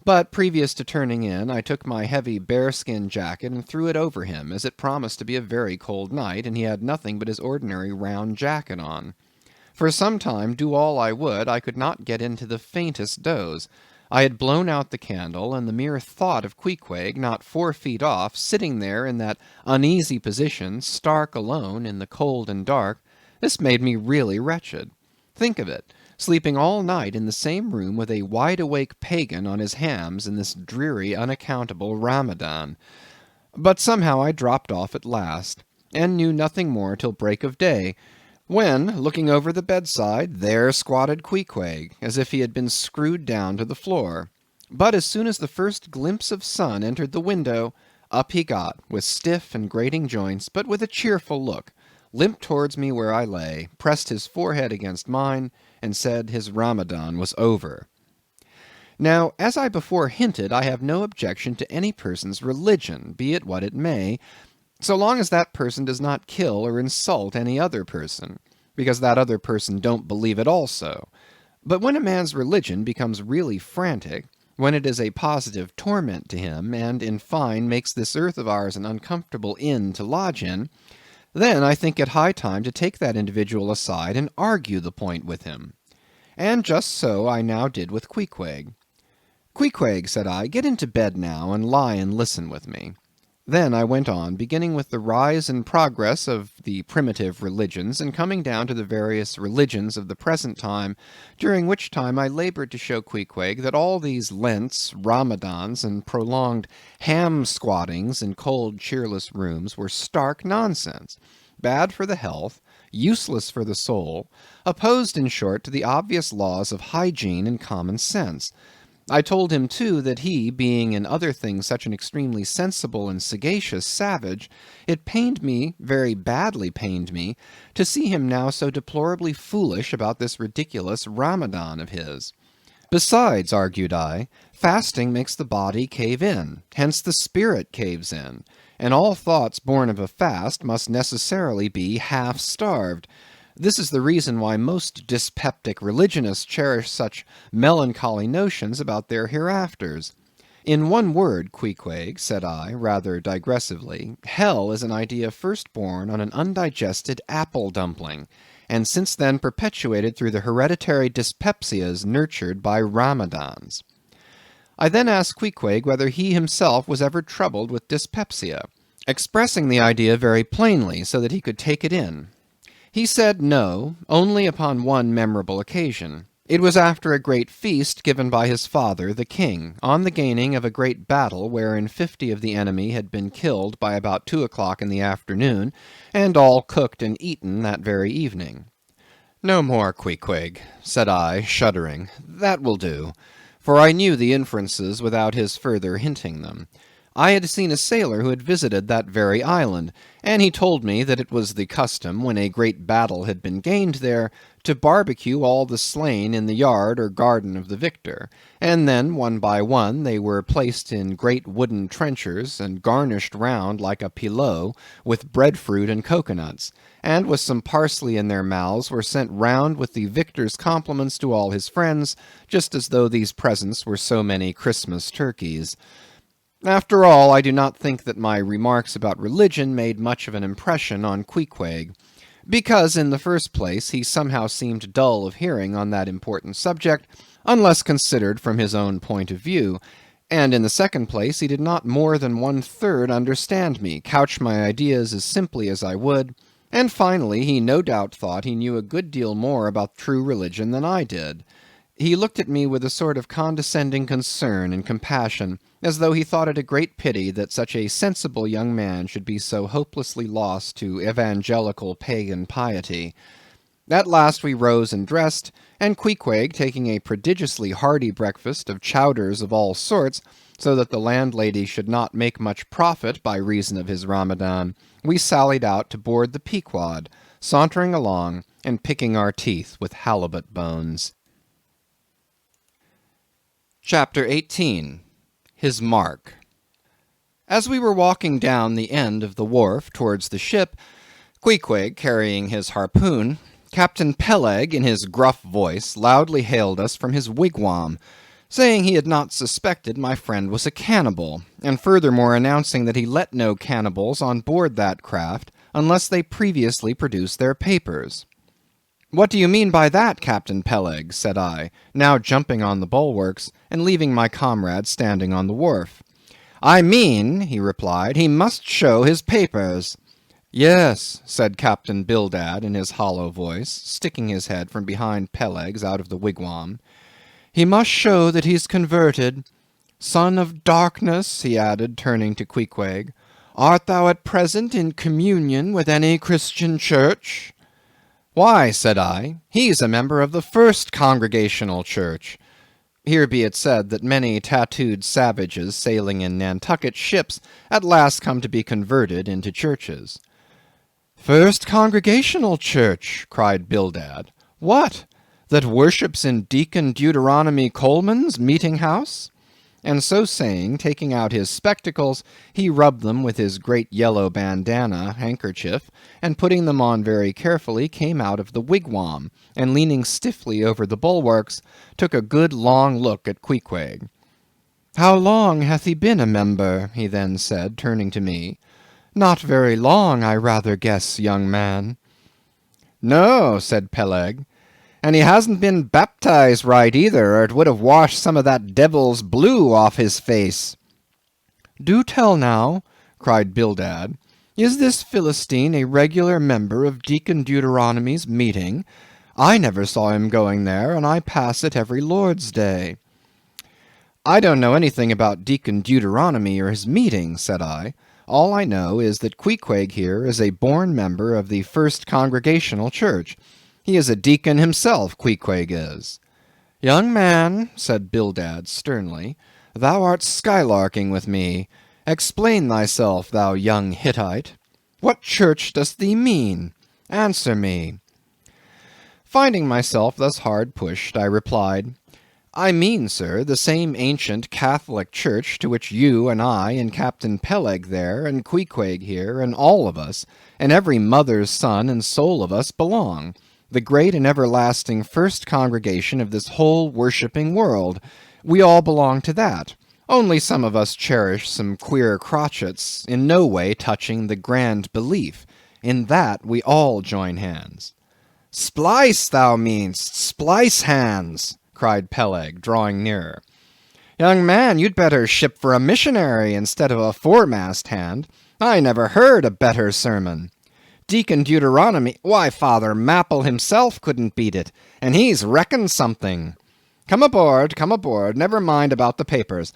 But previous to turning in, I took my heavy bearskin jacket and threw it over him, as it promised to be a very cold night, and he had nothing but his ordinary round jacket on. For some time, do all I would, I could not get into the faintest doze. I had blown out the candle, and the mere thought of Queequeg, not 4 feet off, sitting there in that uneasy position, stark alone, in the cold and dark, this made me really wretched. Think of it, sleeping all night in the same room with a wide-awake pagan on his hams in this dreary, unaccountable Ramadan. But somehow I dropped off at last, and knew nothing more till break of day, when, looking over the bedside, there squatted Queequeg, as if he had been screwed down to the floor. But as soon as the first glimpse of sun entered the window, up he got, with stiff and grating joints, but with a cheerful look, limped towards me where I lay, pressed his forehead against mine, and said his Ramadan was over. Now, as I before hinted, I have no objection to any person's religion, be it what it may, so long as that person does not kill or insult any other person, because that other person don't believe it also. But when a man's religion becomes really frantic, when it is a positive torment to him, and, in fine, makes this earth of ours an uncomfortable inn to lodge in, then I think it high time to take that individual aside and argue the point with him. And just so I now did with Queequeg. Queequeg, said I, get into bed now, and lie and listen with me. Then I went on, beginning with the rise and progress of the primitive religions, and coming down to the various religions of the present time, during which time I labored to show Queequeg that all these Lents, Ramadans, and prolonged ham-squattings in cold, cheerless rooms were stark nonsense, bad for the health, useless for the soul, opposed, in short, to the obvious laws of hygiene and common sense. I told him, too, that he, being in other things such an extremely sensible and sagacious savage, it pained me, very badly pained me, to see him now so deplorably foolish about this ridiculous Ramadan of his. Besides, argued I, fasting makes the body cave in, hence the spirit caves in, and all thoughts born of a fast must necessarily be half-starved. This is the reason why most dyspeptic religionists cherish such melancholy notions about their hereafters. In one word, Queequeg, said I, rather digressively, hell is an idea first born on an undigested apple dumpling, and since then perpetuated through the hereditary dyspepsias nurtured by Ramadans. I then asked Queequeg whether he himself was ever troubled with dyspepsia, expressing the idea very plainly so that he could take it in. He said no, only upon one memorable occasion. It was after a great feast given by his father, the king, on the gaining of a great battle wherein 50 of the enemy had been killed by about 2 o'clock in the afternoon, and all cooked and eaten that very evening. No more, Queequeg, said I, shuddering. That will do, for I knew the inferences without his further hinting them. I had seen a sailor who had visited that very island, and he told me that it was the custom, when a great battle had been gained there, to barbecue all the slain in the yard or garden of the victor, and then, one by one, they were placed in great wooden trenchers, and garnished round like a pilau with breadfruit and cocoanuts, and with some parsley in their mouths were sent round with the victor's compliments to all his friends, just as though these presents were so many Christmas turkeys. After all, I do not think that my remarks about religion made much of an impression on Queequeg, because, in the first place, he somehow seemed dull of hearing on that important subject, unless considered from his own point of view, and in the second place, he did not more than 1/3 understand me, couch my ideas as simply as I would, and finally, he no doubt thought he knew a good deal more about true religion than I did. He looked at me with a sort of condescending concern and compassion, as though he thought it a great pity that such a sensible young man should be so hopelessly lost to evangelical pagan piety. At last we rose and dressed, and Queequeg, taking a prodigiously hearty breakfast of chowders of all sorts, so that the landlady should not make much profit by reason of his Ramadan, we sallied out to board the Pequod, sauntering along and picking our teeth with halibut bones. Chapter 18. His Mark. As we were walking down the end of the wharf towards the ship, Queequeg carrying his harpoon, Captain Peleg, in his gruff voice, loudly hailed us from his wigwam, saying he had not suspected my friend was a cannibal, and furthermore announcing that he let no cannibals on board that craft unless they previously produced their papers. What do you mean by that, Captain Peleg? Said I, now jumping on the bulwarks, and leaving my comrade standing on the wharf. I mean, he replied, he must show his papers. Yes, said Captain Bildad in his hollow voice, sticking his head from behind Peleg's out of the wigwam. He must show that he's converted. Son of darkness, he added, turning to Queequeg, Art thou at present in communion with any Christian church? Why, said I, he's a member of the First Congregational Church. Here be it said that many tattooed savages sailing in Nantucket ships at last come to be converted into churches. First Congregational Church, cried Bildad. What? That worships in Deacon Deuteronomy Coleman's meeting house? And so saying, taking out his spectacles, he rubbed them with his great yellow bandana handkerchief, and putting them on very carefully, came out of the wigwam, and leaning stiffly over the bulwarks, took a good long look at Queequeg. How long hath he been a member? He then said, turning to me. Not very long, I rather guess, young man. No, said Peleg. And he hasn't been baptized right either, or it would have washed some of that devil's blue off his face. Do tell now, cried Bildad, is this Philistine a regular member of Deacon Deuteronomy's meeting? I never saw him going there, and I pass it every Lord's Day. I don't know anything about Deacon Deuteronomy or his meeting, said I. All I know is that Queequeg here is a born member of the First Congregational Church. He is a deacon himself, Queequeg is. Young man, said Bildad sternly, thou art skylarking with me. Explain thyself, thou young Hittite. What church dost thee mean? Answer me. Finding myself thus hard pushed, I replied, I mean, sir, the same ancient Catholic church to which you and I and Captain Peleg there and Queequeg here and all of us and every mother's son and soul of us belong, the great and everlasting first congregation of this whole worshipping world. We all belong to that. Only some of us cherish some queer crotchets, in no way touching the grand belief. In that we all join hands. Splice, thou meanst, splice hands, cried Peleg, drawing nearer. Young man, you'd better ship for a missionary instead of a foremast hand. I never heard a better sermon. Deacon Deuteronomy, why, Father Mapple himself couldn't beat it, and he's reckoned something. Come aboard, never mind about the papers.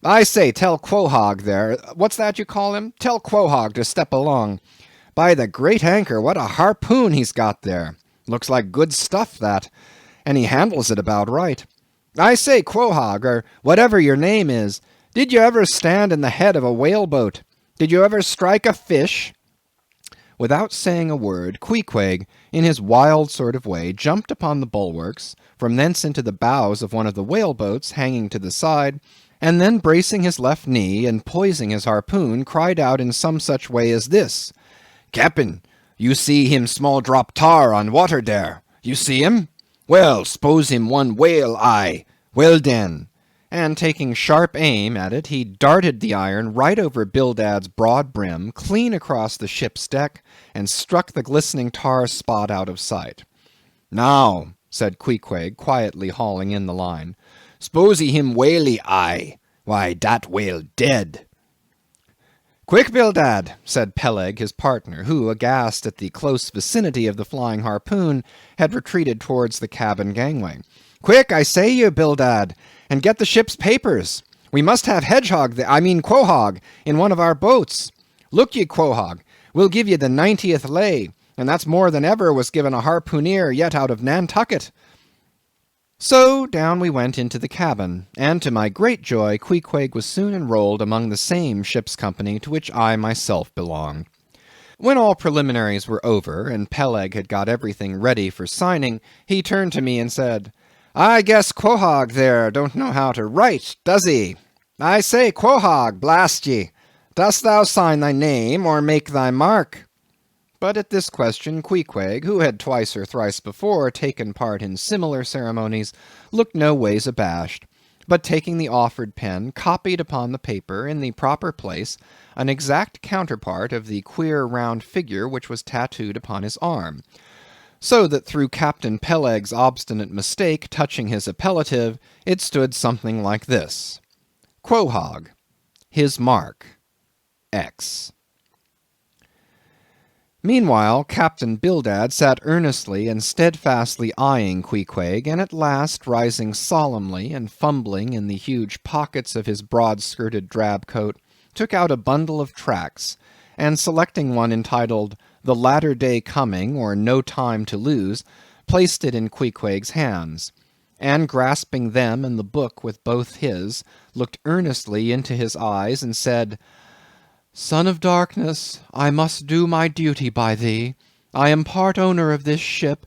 I say, tell Quohog there, what's that you call him? Tell Quohog to step along. By the great anchor, what a harpoon he's got there. Looks like good stuff, that, and he handles it about right. I say, Quohog, or whatever your name is, did you ever stand in the head of a whaleboat? Did you ever strike a fish? Without saying a word, Queequeg, in his wild sort of way, jumped upon the bulwarks, from thence into the bows of one of the whaleboats hanging to the side, and then bracing his left knee and poising his harpoon, cried out in some such way as this, Cap'n, you see him small drop tar on water there? You see him? Well, s'pose him one whale eye. Well den. And taking sharp aim at it, he darted the iron right over Bildad's broad brim, clean across the ship's deck, and struck the glistening tar spot out of sight. Now, said Queequeg, quietly hauling in the line, s'posey him whaley eye. Why, dat whale dead. Quick, Bildad, said Peleg, his partner, who, aghast at the close vicinity of the flying harpoon, had retreated towards the cabin gangway. Quick, I say you, Bildad, and get the ship's papers. We must have Quohog, in one of our boats. Look ye, Quohog, we'll give ye the 90th lay, and that's more than ever was given a harpooneer yet out of Nantucket. So down we went into the cabin, and to my great joy Queequeg was soon enrolled among the same ship's company to which I myself belonged. When all preliminaries were over, and Peleg had got everything ready for signing, he turned to me and said, I guess Quohog there don't know how to write, does he? I say, Quohog, blast ye, dost thou sign thy name, or make thy mark? But at this question Queequeg, who had twice or thrice before taken part in similar ceremonies, looked no ways abashed, but taking the offered pen, copied upon the paper, in the proper place, an exact counterpart of the queer round figure which was tattooed upon his arm, so that through Captain Peleg's obstinate mistake touching his appellative, it stood something like this. Quohog, his mark, X. Meanwhile, Captain Bildad sat earnestly and steadfastly eyeing Queequeg, and at last, rising solemnly and fumbling in the huge pockets of his broad-skirted drab coat, took out a bundle of tracts, and selecting one entitled The Latter Day Coming, or No Time to Lose, placed it in Queequeg's hands, and grasping them and the book with both his, looked earnestly into his eyes and said, "Son of darkness, I must do my duty by thee. I am part owner of this ship,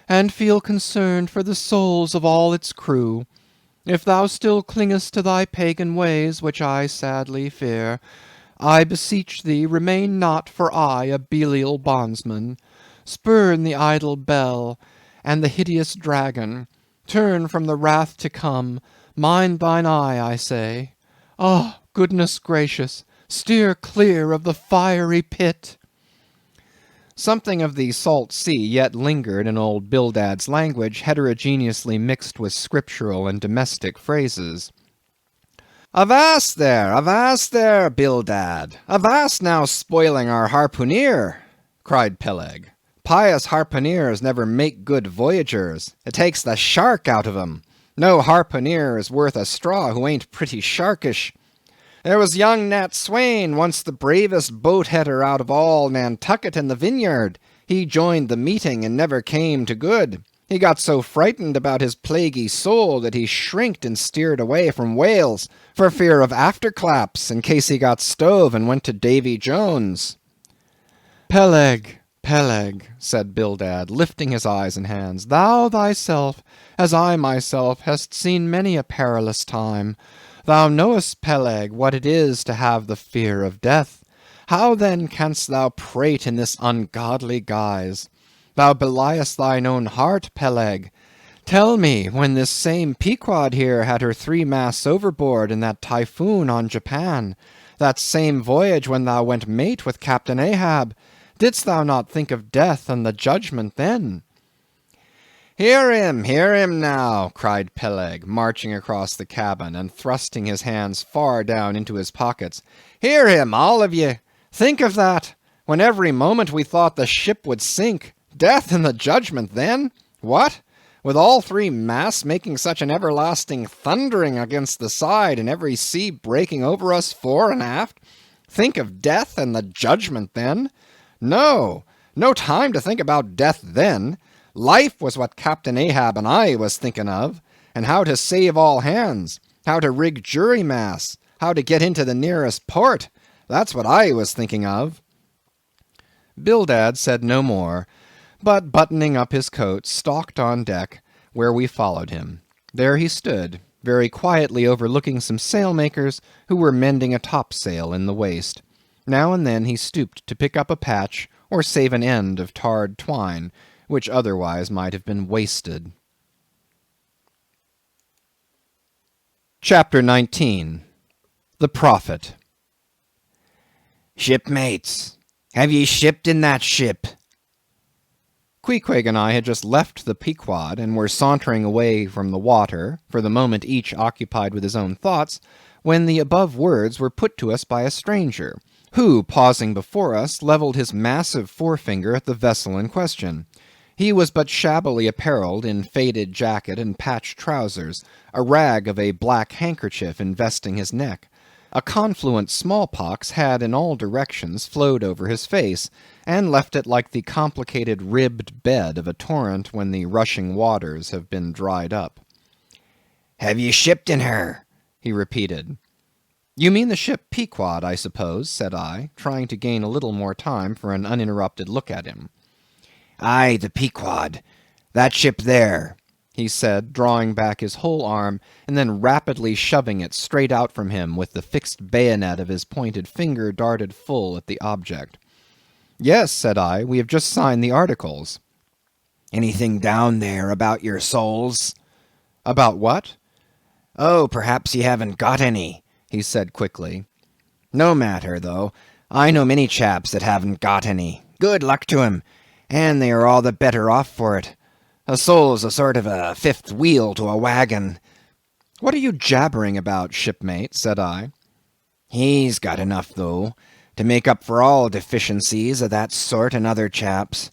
and feel concerned for the souls of all its crew. If thou still clingest to thy pagan ways, which I sadly fear, I beseech thee remain not for aye a Belial bondsman. Spurn the idle bell and the hideous dragon. Turn from the wrath to come. Mind thine eye, I say. Ah, goodness gracious, steer clear of the fiery pit." Something of the salt sea yet lingered in old Bildad's language, heterogeneously mixed with scriptural and domestic phrases. Avast there, Bildad! Avast now spoiling our harpooneer!" cried Peleg. "Pious harpooneers never make good voyagers. It takes the shark out of 'em. No harpooneer is worth a straw who ain't pretty sharkish. There was young Nat Swain, once the bravest boat-header out of all Nantucket and the Vineyard. He joined the meeting and never came to good. He got so frightened about his plaguey soul that he shrinked and steered away from whales for fear of afterclaps in case he got stove and went to Davy Jones." "Peleg, Peleg," said Bildad, lifting his eyes and hands, "thou thyself, as I myself, hast seen many a perilous time. Thou knowest, Peleg, what it is to have the fear of death. How then canst thou prate in this ungodly guise? Thou beliest thine own heart, Peleg. Tell me, when this same Pequod here had her 3 masts overboard in that typhoon on Japan, that same voyage when thou went mate with Captain Ahab, didst thou not think of death and the judgment then?" Hear him now," cried Peleg, marching across the cabin and thrusting his hands far down into his pockets. "Hear him, all of ye! Think of that, when every moment we thought the ship would sink. Death and the judgment then? What? With all 3 masts making such an everlasting thundering against the side, and every sea breaking over us fore and aft? Think of death and the judgment then? No time to think about death then. Life was what Captain Ahab and I was thinking of, and how to save all hands, how to rig jury masts, how to get into the nearest port. That's what I was thinking of." Bildad said no more, but buttoning up his coat, stalked on deck, where we followed him. There he stood, very quietly overlooking some sailmakers who were mending a topsail in the waist. Now and then he stooped to pick up a patch or save an end of tarred twine, which otherwise might have been wasted. Chapter 19. The Prophet. "Shipmates, have ye shipped in that ship?" Queequeg and I had just left the Pequod, and were sauntering away from the water, for the moment each occupied with his own thoughts, when the above words were put to us by a stranger, who, pausing before us, levelled his massive forefinger at the vessel in question. He was but shabbily apparelled in faded jacket and patched trousers, a rag of a black handkerchief investing his neck. A confluent smallpox had in all directions flowed over his face, and left it like the complicated ribbed bed of a torrent when the rushing waters have been dried up. "Have ye shipped in her?" he repeated. "You mean the ship Pequod, I suppose," said I, trying to gain a little more time for an uninterrupted look at him. "Aye, the Pequod. That ship there," he said, drawing back his whole arm, and then rapidly shoving it straight out from him, with the fixed bayonet of his pointed finger darted full at the object. "Yes," said I, "we have just signed the articles." "Anything down there about your souls?" "About what?" "Oh, perhaps ye haven't got any," he said quickly. "No matter, though. I know many chaps that haven't got any. Good luck to 'em, and they are all the better off for it. A soul's a sort of a fifth wheel to a wagon." "What are you jabbering about, shipmate?" said I. "He's got enough, though, to make up for all deficiencies of that sort and other chaps,"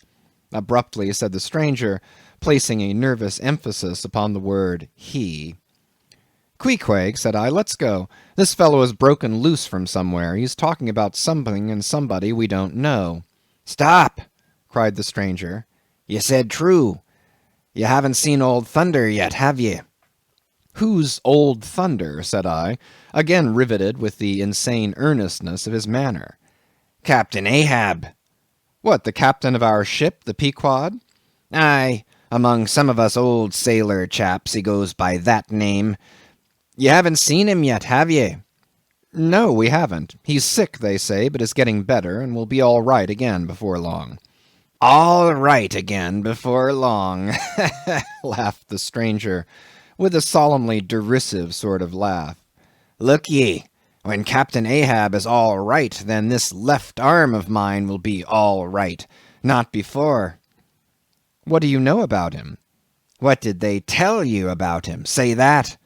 abruptly said the stranger, placing a nervous emphasis upon the word he. Queequeg, said I, let's go. This fellow has broken loose from somewhere. He's talking about something and somebody we don't know. Stop! Cried the stranger. You said true. You haven't seen Old Thunder yet, have you? Who's Old Thunder? Said I, again riveted with the insane earnestness of his manner. Captain Ahab. What, the captain of our ship, the Pequod? Aye, among some of us old sailor chaps he goes by that name. You haven't seen him yet, have you? No, we haven't. He's sick, they say, but is getting better, and will be all right again before long. All right again before long, laughed the stranger, with a solemnly derisive sort of laugh. Look ye, when Captain Ahab is all right, then this left arm of mine will be all right, not before. What do you know about him? What did they tell you about him? Say that.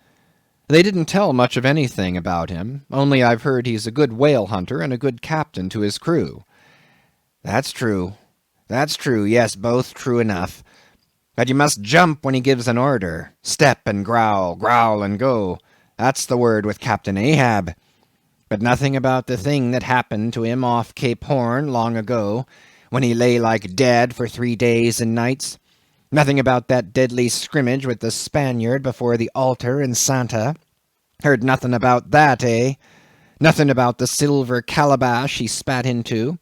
They didn't tell much of anything about him, only I've heard he's a good whale hunter and a good captain to his crew. That's true. That's true, yes, both true enough. But you must jump when he gives an order. Step and growl, growl and go. That's the word with Captain Ahab. But nothing about the thing that happened to him off Cape Horn long ago, when he lay like dead for 3 days and nights. Nothing about that deadly scrimmage with the Spaniard before the altar in Santa. Heard nothing about that, eh? Nothing about the silver calabash he spat into,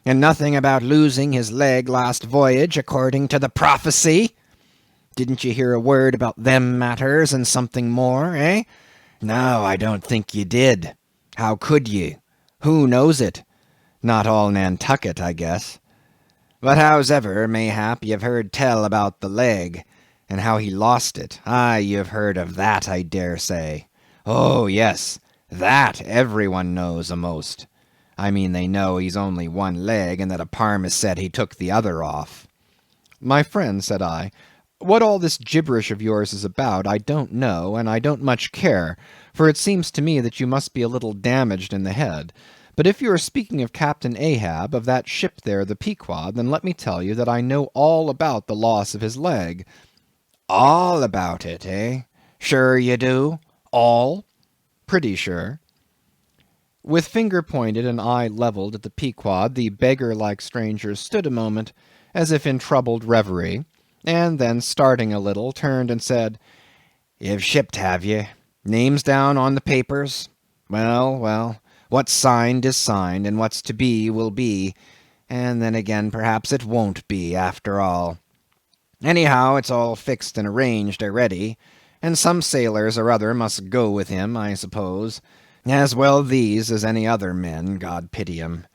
and nothing about losing his leg last voyage according to the prophecy? Didn't you hear a word about them matters and something more, eh? No, I don't think you did. How could ye? Who knows it? Not all Nantucket, I guess. But howsever, mayhap you've heard tell about the leg, and how he lost it. Aye, you've heard of that, I dare say. Oh, yes, that everyone knows a'most. I mean, they know he's only one leg, and that a parm said he took the other off. My friend, said I, what all this gibberish of yours is about, I don't know, and I don't much care, for it seems to me that you must be a little damaged in the head. But if you are speaking of Captain Ahab, of that ship there, the Pequod, then let me tell you that I know all about the loss of his leg. All about it, eh? Sure you do? All? Pretty sure. With finger pointed and eye levelled at the Pequod, the beggar-like stranger stood a moment, as if in troubled reverie, and then, starting a little, turned and said, You've shipped, have ye? Names down on the papers? Well, well, what's signed is signed, and what's to be will be, and then again perhaps it won't be, after all. Anyhow, it's all fixed and arranged already, and some sailors or other must go with him, I suppose. As well these as any other men, God pity 'em.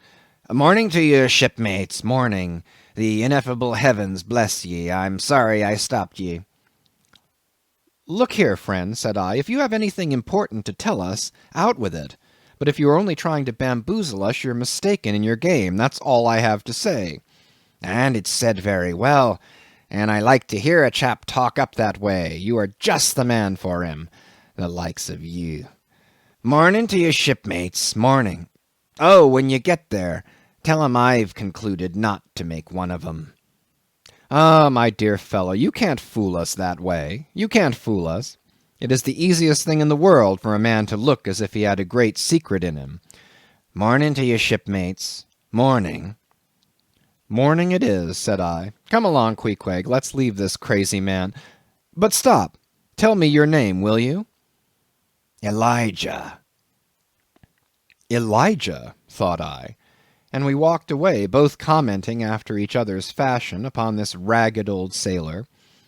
Morning to you, shipmates, morning. The ineffable heavens bless ye. I'm sorry I stopped ye. Look here, friend, said I, if you have anything important to tell us, out with it. But if you are only trying to bamboozle us, you're mistaken in your game. That's all I have to say. And it's said very well, and I like to hear a chap talk up that way. You are just the man for him, the likes of you. Morning to you, shipmates, morning. Oh, when you get there, tell 'em I've concluded not to make one of 'em. Ah, my dear fellow, you can't fool us that way. You can't fool us. It is the easiest thing in the world for a man to look as if he had a great secret in him. Morning to you, shipmates. Morning. Morning it is, said I. Come along, Queequeg, let's leave this crazy man. But stop. Tell me your name, will you? Elijah. Elijah, thought I, and we walked away, both commenting after each other's fashion upon this ragged old sailor,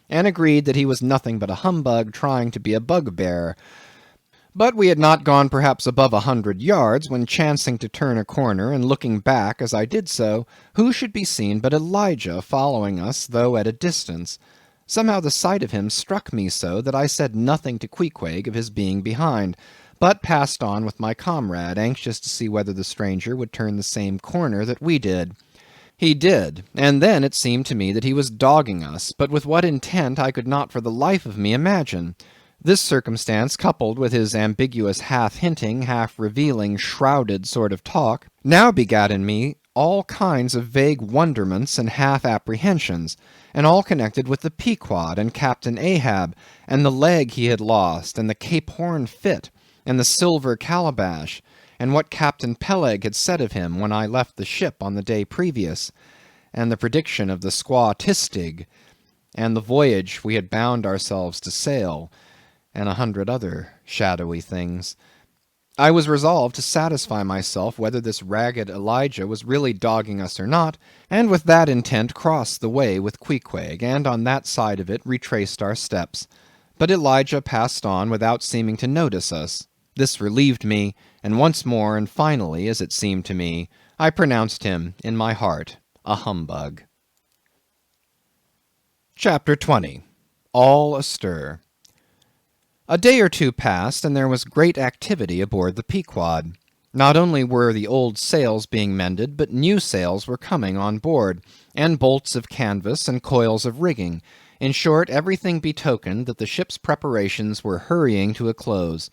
and agreed that he was nothing but a humbug trying to be a bugbear. But we had not gone perhaps above 100 yards, when chancing to turn a corner, and looking back as I did so, who should be seen but Elijah following us, though at a distance. Somehow the sight of him struck me so, that I said nothing to Queequeg of his being behind, but passed on with my comrade, anxious to see whether the stranger would turn the same corner that we did. He did, and then it seemed to me that he was dogging us, but with what intent I could not for the life of me imagine. This circumstance, coupled with his ambiguous half-hinting, half-revealing, shrouded sort of talk, now begat in me all kinds of vague wonderments and half-apprehensions, and all connected with the Pequod and Captain Ahab, and the leg he had lost, and the Cape Horn fit, and the silver calabash, and what Captain Peleg had said of him when I left the ship on the day previous, and the prediction of the squaw Tistig, and the voyage we had bound ourselves to sail, and 100 other shadowy things. I was resolved to satisfy myself whether this ragged Elijah was really dogging us or not, and with that intent crossed the way with Queequeg, and on that side of it retraced our steps. But Elijah passed on without seeming to notice us. This relieved me, and once more and finally, as it seemed to me, I pronounced him, in my heart, a humbug. Chapter 20. All Astir. A day or two passed, and there was great activity aboard the Pequod. Not only were the old sails being mended, but new sails were coming on board, and bolts of canvas and coils of rigging. In short, everything betokened that the ship's preparations were hurrying to a close.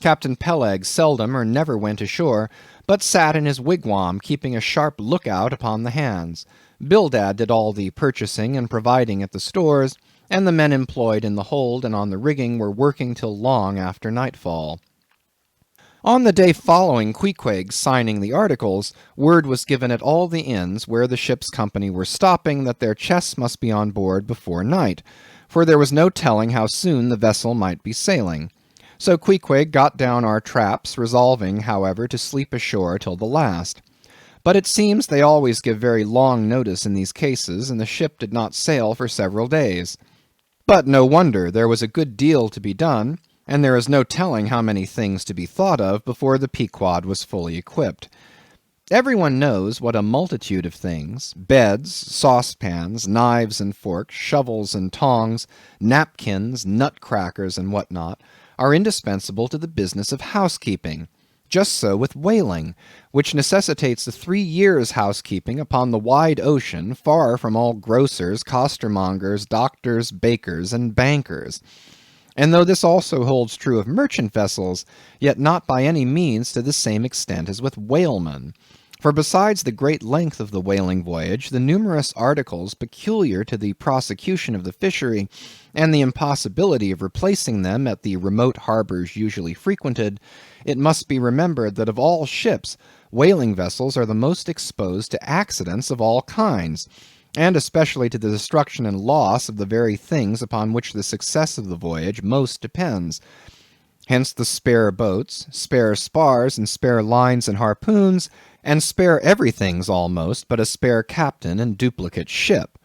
Captain Peleg seldom or never went ashore, but sat in his wigwam keeping a sharp lookout upon the hands. Bildad did all the purchasing and providing at the stores, and the men employed in the hold and on the rigging were working till long after nightfall. On the day following Queequeg's signing the articles, word was given at all the inns where the ship's company were stopping that their chests must be on board before night, for there was no telling how soon the vessel might be sailing. So Queequeg got down our traps, resolving, however, to sleep ashore till the last. But it seems they always give very long notice in these cases, and the ship did not sail for several days. But no wonder, there was a good deal to be done, and there is no telling how many things to be thought of before the Pequod was fully equipped. Everyone knows what a multitude of things, beds, saucepans, knives and forks, shovels and tongs, napkins, nutcrackers and what not, are indispensable to the business of housekeeping. Just so with whaling, which necessitates a 3 years' housekeeping upon the wide ocean, far from all grocers, costermongers, doctors, bakers, and bankers. And though this also holds true of merchant vessels, yet not by any means to the same extent as with whalemen. For besides the great length of the whaling voyage, the numerous articles peculiar to the prosecution of the fishery, and the impossibility of replacing them at the remote harbors usually frequented, it must be remembered that of all ships, whaling vessels are the most exposed to accidents of all kinds, and especially to the destruction and loss of the very things upon which the success of the voyage most depends. Hence the spare boats, spare spars, and spare lines and harpoons, and spare everythings almost but a spare captain and duplicate ship.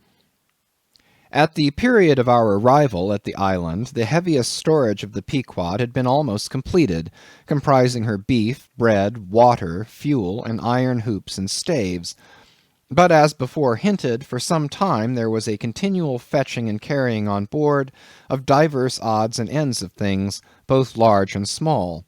At the period of our arrival at the island, the heaviest storage of the Pequod had been almost completed, comprising her beef, bread, water, fuel, and iron hoops and staves. But as before hinted, for some time there was a continual fetching and carrying on board of divers odds and ends of things, both large and small.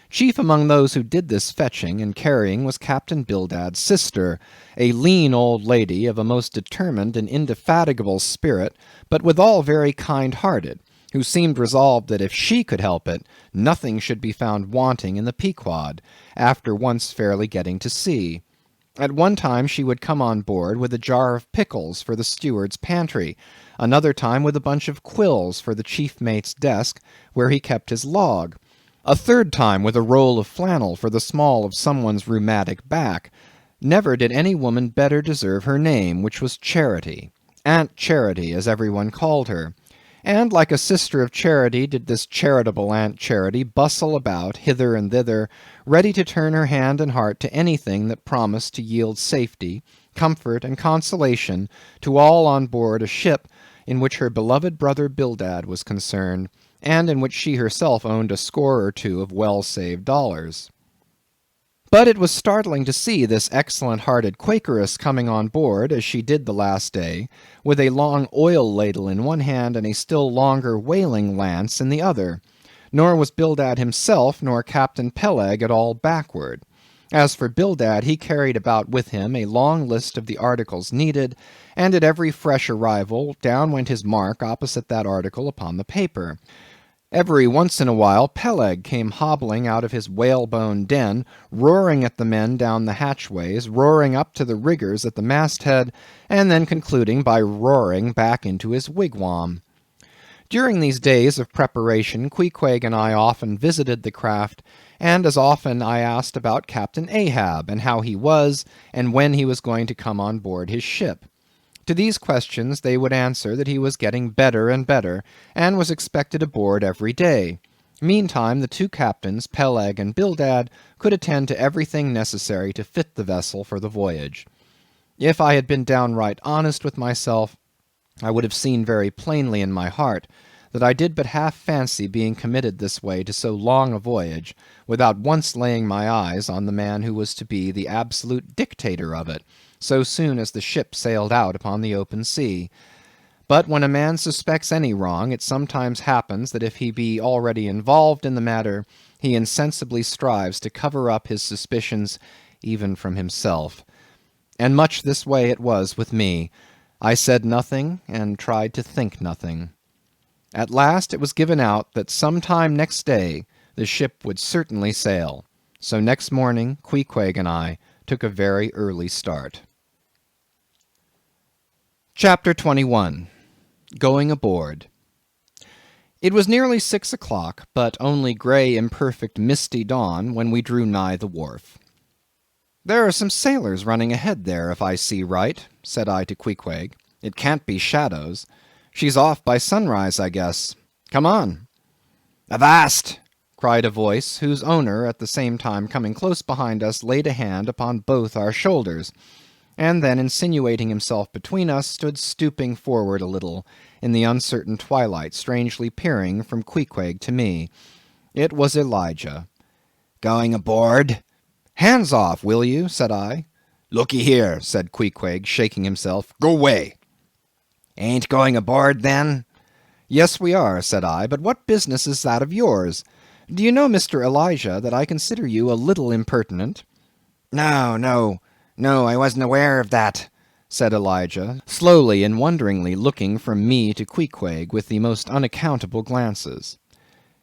Chief among those who did this fetching and carrying was Captain Bildad's sister, a lean old lady of a most determined and indefatigable spirit, but withal very kind-hearted, who seemed resolved that if she could help it, nothing should be found wanting in the Pequod, after once fairly getting to sea. At one time she would come on board with a jar of pickles for the steward's pantry, another time with a bunch of quills for the chief mate's desk, where he kept his log, a third time with a roll of flannel for the small of someone's rheumatic back. Never did any woman better deserve her name, which was Charity, Aunt Charity, as everyone called her. And like a sister of charity did this charitable Aunt Charity bustle about hither and thither, ready to turn her hand and heart to anything that promised to yield safety, comfort, and consolation to all on board a ship in which her beloved brother Bildad was concerned, and in which she herself owned a score or two of well-saved dollars. But it was startling to see this excellent-hearted Quakeress coming on board, as she did the last day, with a long oil ladle in one hand and a still longer whaling lance in the other. Nor was Bildad himself nor Captain Peleg at all backward. As for Bildad, he carried about with him a long list of the articles needed, and at every fresh arrival down went his mark opposite that article upon the paper. Every once in a while Peleg came hobbling out of his whalebone den, roaring at the men down the hatchways, roaring up to the riggers at the masthead, and then concluding by roaring back into his wigwam. During these days of preparation, Queequeg and I often visited the craft, and as often I asked about Captain Ahab, and how he was, and when he was going to come on board his ship. To these questions they would answer that he was getting better and better, and was expected aboard every day. Meantime the two captains, Peleg and Bildad, could attend to everything necessary to fit the vessel for the voyage. If I had been downright honest with myself, I would have seen very plainly in my heart that I did but half fancy being committed this way to so long a voyage, without once laying my eyes on the man who was to be the absolute dictator of it, so soon as the ship sailed out upon the open sea. But when a man suspects any wrong, it sometimes happens that if he be already involved in the matter, he insensibly strives to cover up his suspicions even from himself. And much this way it was with me. I said nothing, and tried to think nothing. At last it was given out that some time next day the ship would certainly sail. So next morning Queequeg and I took a very early start. Chapter 21. Going Aboard. It was nearly 6 o'clock, but only grey, imperfect, misty dawn when we drew nigh the wharf. "There are some sailors running ahead there, if I see right," said I to Queequeg. "It can't be shadows. She's off by sunrise, I guess. Come on." "Avast!" cried a voice, whose owner, at the same time coming close behind us, laid a hand upon both our shoulders, and then insinuating himself between us, stood stooping forward a little in the uncertain twilight, strangely peering from Queequeg to me. It was Elijah. "Going aboard?" "Hands off, will you?" said I. "Looky here," said Queequeg, shaking himself. "Go away." "Ain't going aboard, then?" "Yes, we are," said I, "but what business is that of yours? Do you know, Mr. Elijah, that I consider you a little impertinent?" No, I wasn't aware of that," said Elijah, slowly and wonderingly looking from me to Queequeg with the most unaccountable glances.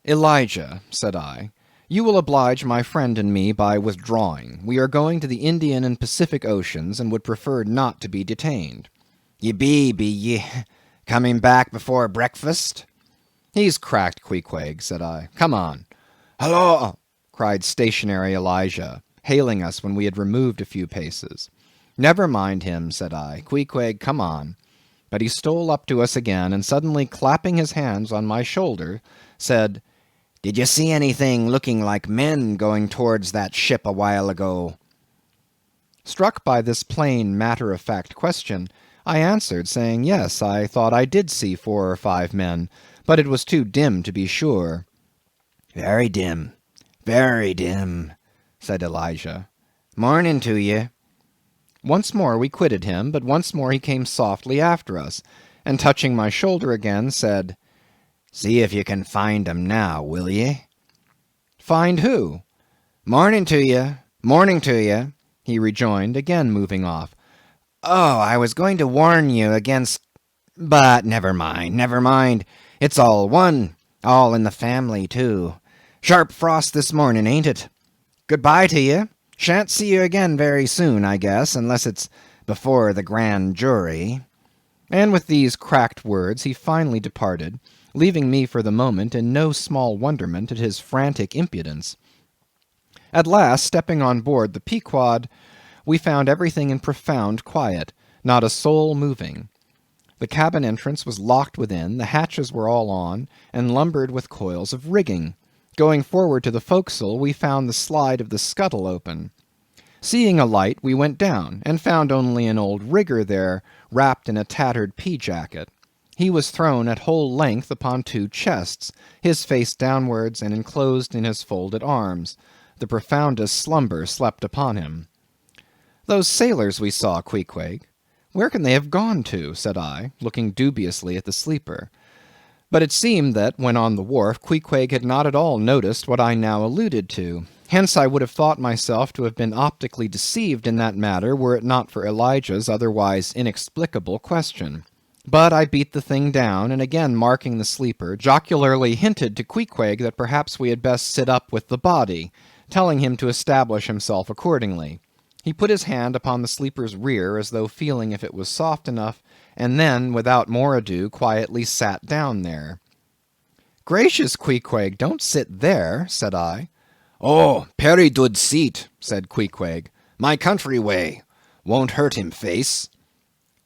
"Elijah," said I, "you will oblige my friend and me by withdrawing. We are going to the Indian and Pacific Oceans, and would prefer not to be detained." "Ye be ye? Coming back before breakfast?" "He's cracked, Queequeg," said I. "Come on." "Halloa!" cried stationary Elijah, hailing us when we had removed a few paces. "Never mind him," said I. "Queequeg, come on." But he stole up to us again, and suddenly clapping his hands on my shoulder, said, "Did you see anything looking like men going towards that ship a while ago?" Struck by this plain, matter-of-fact question, I answered, saying yes, I thought I did see 4 or 5 men, but it was too dim to be sure. Very dim, said Elijah. "Morning to ye." Once more we quitted him, but once more he came softly after us, and touching my shoulder again, said, "See if you can find 'em now, will ye?" "Find who?" Morning to ye, he rejoined, again moving off. "Oh, I was going to warn you against... But never mind. It's all one, all in the family, too. Sharp frost this morning, ain't it? Good-bye to ye. Shan't see you again very soon, I guess, unless it's before the grand jury." And with these cracked words he finally departed, leaving me for the moment in no small wonderment at his frantic impudence. At last, stepping on board the Pequod, we found everything in profound quiet, not a soul moving. The cabin entrance was locked within, the hatches were all on, and lumbered with coils of rigging. Going forward to the forecastle, we found the slide of the scuttle open. Seeing a light, we went down, and found only an old rigger there, wrapped in a tattered pea-jacket. He was thrown at whole length upon 2 chests, his face downwards, and enclosed in his folded arms. The profoundest slumber slept upon him. "Those sailors we saw, Queequeg, where can they have gone to?" said I, looking dubiously at the sleeper. But it seemed that, when on the wharf, Queequeg had not at all noticed what I now alluded to. Hence I would have thought myself to have been optically deceived in that matter, were it not for Elijah's otherwise inexplicable question. But I beat the thing down, and again marking the sleeper, jocularly hinted to Queequeg that perhaps we had best sit up with the body, telling him to establish himself accordingly. He put his hand upon the sleeper's rear as though feeling if it was soft enough, and then, without more ado, quietly sat down there. "Gracious, Queequeg, don't sit there," said I. "Oh, perry dood seat," said Queequeg. "My country way. Won't hurt him face."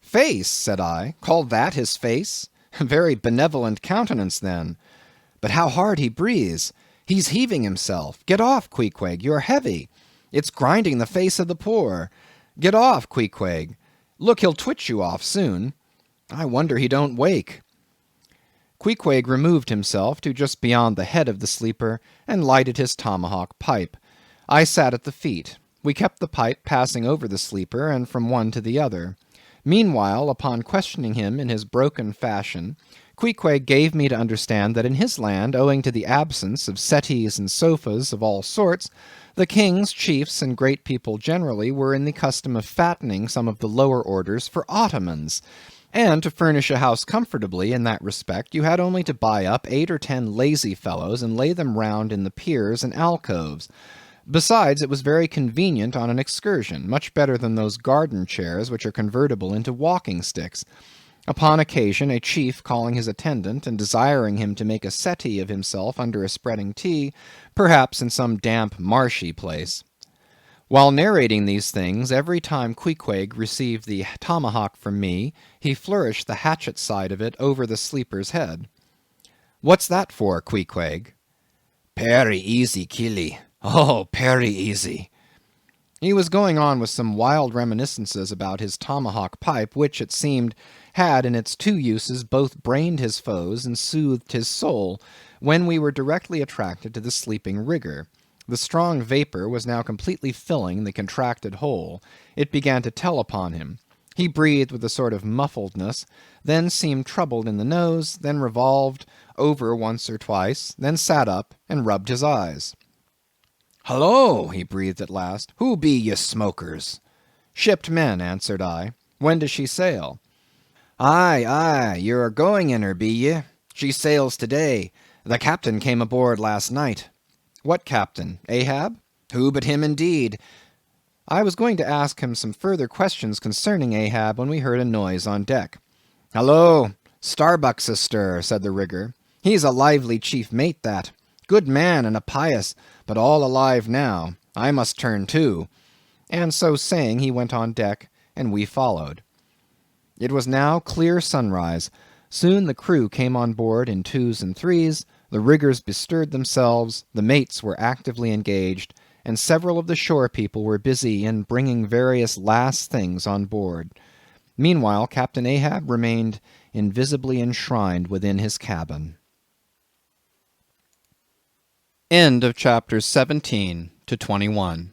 "Face," said I, "call that his face? Very benevolent countenance, then. But how hard he breathes! He's heaving himself. Get off, Queequeg, you're heavy. It's grinding the face of the poor. Get off, Queequeg. Look, he'll twitch you off soon. I wonder he don't wake." Queequeg removed himself to just beyond the head of the sleeper, and lighted his tomahawk pipe. I sat at the feet. We kept the pipe passing over the sleeper, and from one to the other. Meanwhile, upon questioning him in his broken fashion, Queequeg gave me to understand that in his land, owing to the absence of settees and sofas of all sorts, the kings, chiefs, and great people generally were in the custom of fattening some of the lower orders for ottomans, and to furnish a house comfortably in that respect you had only to buy up 8 or 10 lazy fellows and lay them round in the piers and alcoves. Besides, it was very convenient on an excursion, much better than those garden chairs which are convertible into walking sticks. Upon occasion, a chief calling his attendant and desiring him to make a settee of himself under a spreading tea, perhaps in some damp marshy place. While narrating these things, every time Queequeg received the tomahawk from me, he flourished the hatchet side of it over the sleeper's head. "What's that for, Queequeg?" "Perry easy, killy. Oh, perry easy." He was going on with some wild reminiscences about his tomahawk pipe, which, it seemed, had in its two uses both brained his foes and soothed his soul, when we were directly attracted to the sleeping rigger. The strong vapour was now completely filling the contracted hole. It began to tell upon him. He breathed with a sort of muffledness, then seemed troubled in the nose, then revolved over once or twice, then sat up and rubbed his eyes. "Hullo!" he breathed at last. "Who be ye smokers?" "Shipped men," answered I. "When does she sail?" "Aye, aye, you're going in her, be ye? She sails to-day. The captain came aboard last night." "What captain? Ahab?" "Who but him, indeed." I was going to ask him some further questions concerning Ahab when we heard a noise on deck. "Hallo! Starbuck's astir," said the rigger. "He's a lively chief mate, that. Good man and a pious, but all alive now. I must turn to." And so saying, he went on deck, and we followed. It was now clear sunrise. Soon the crew came on board in twos and threes, the riggers bestirred themselves, the mates were actively engaged, and several of the shore people were busy in bringing various last things on board. Meanwhile, Captain Ahab remained invisibly enshrined within his cabin. End of chapters 17 to 21.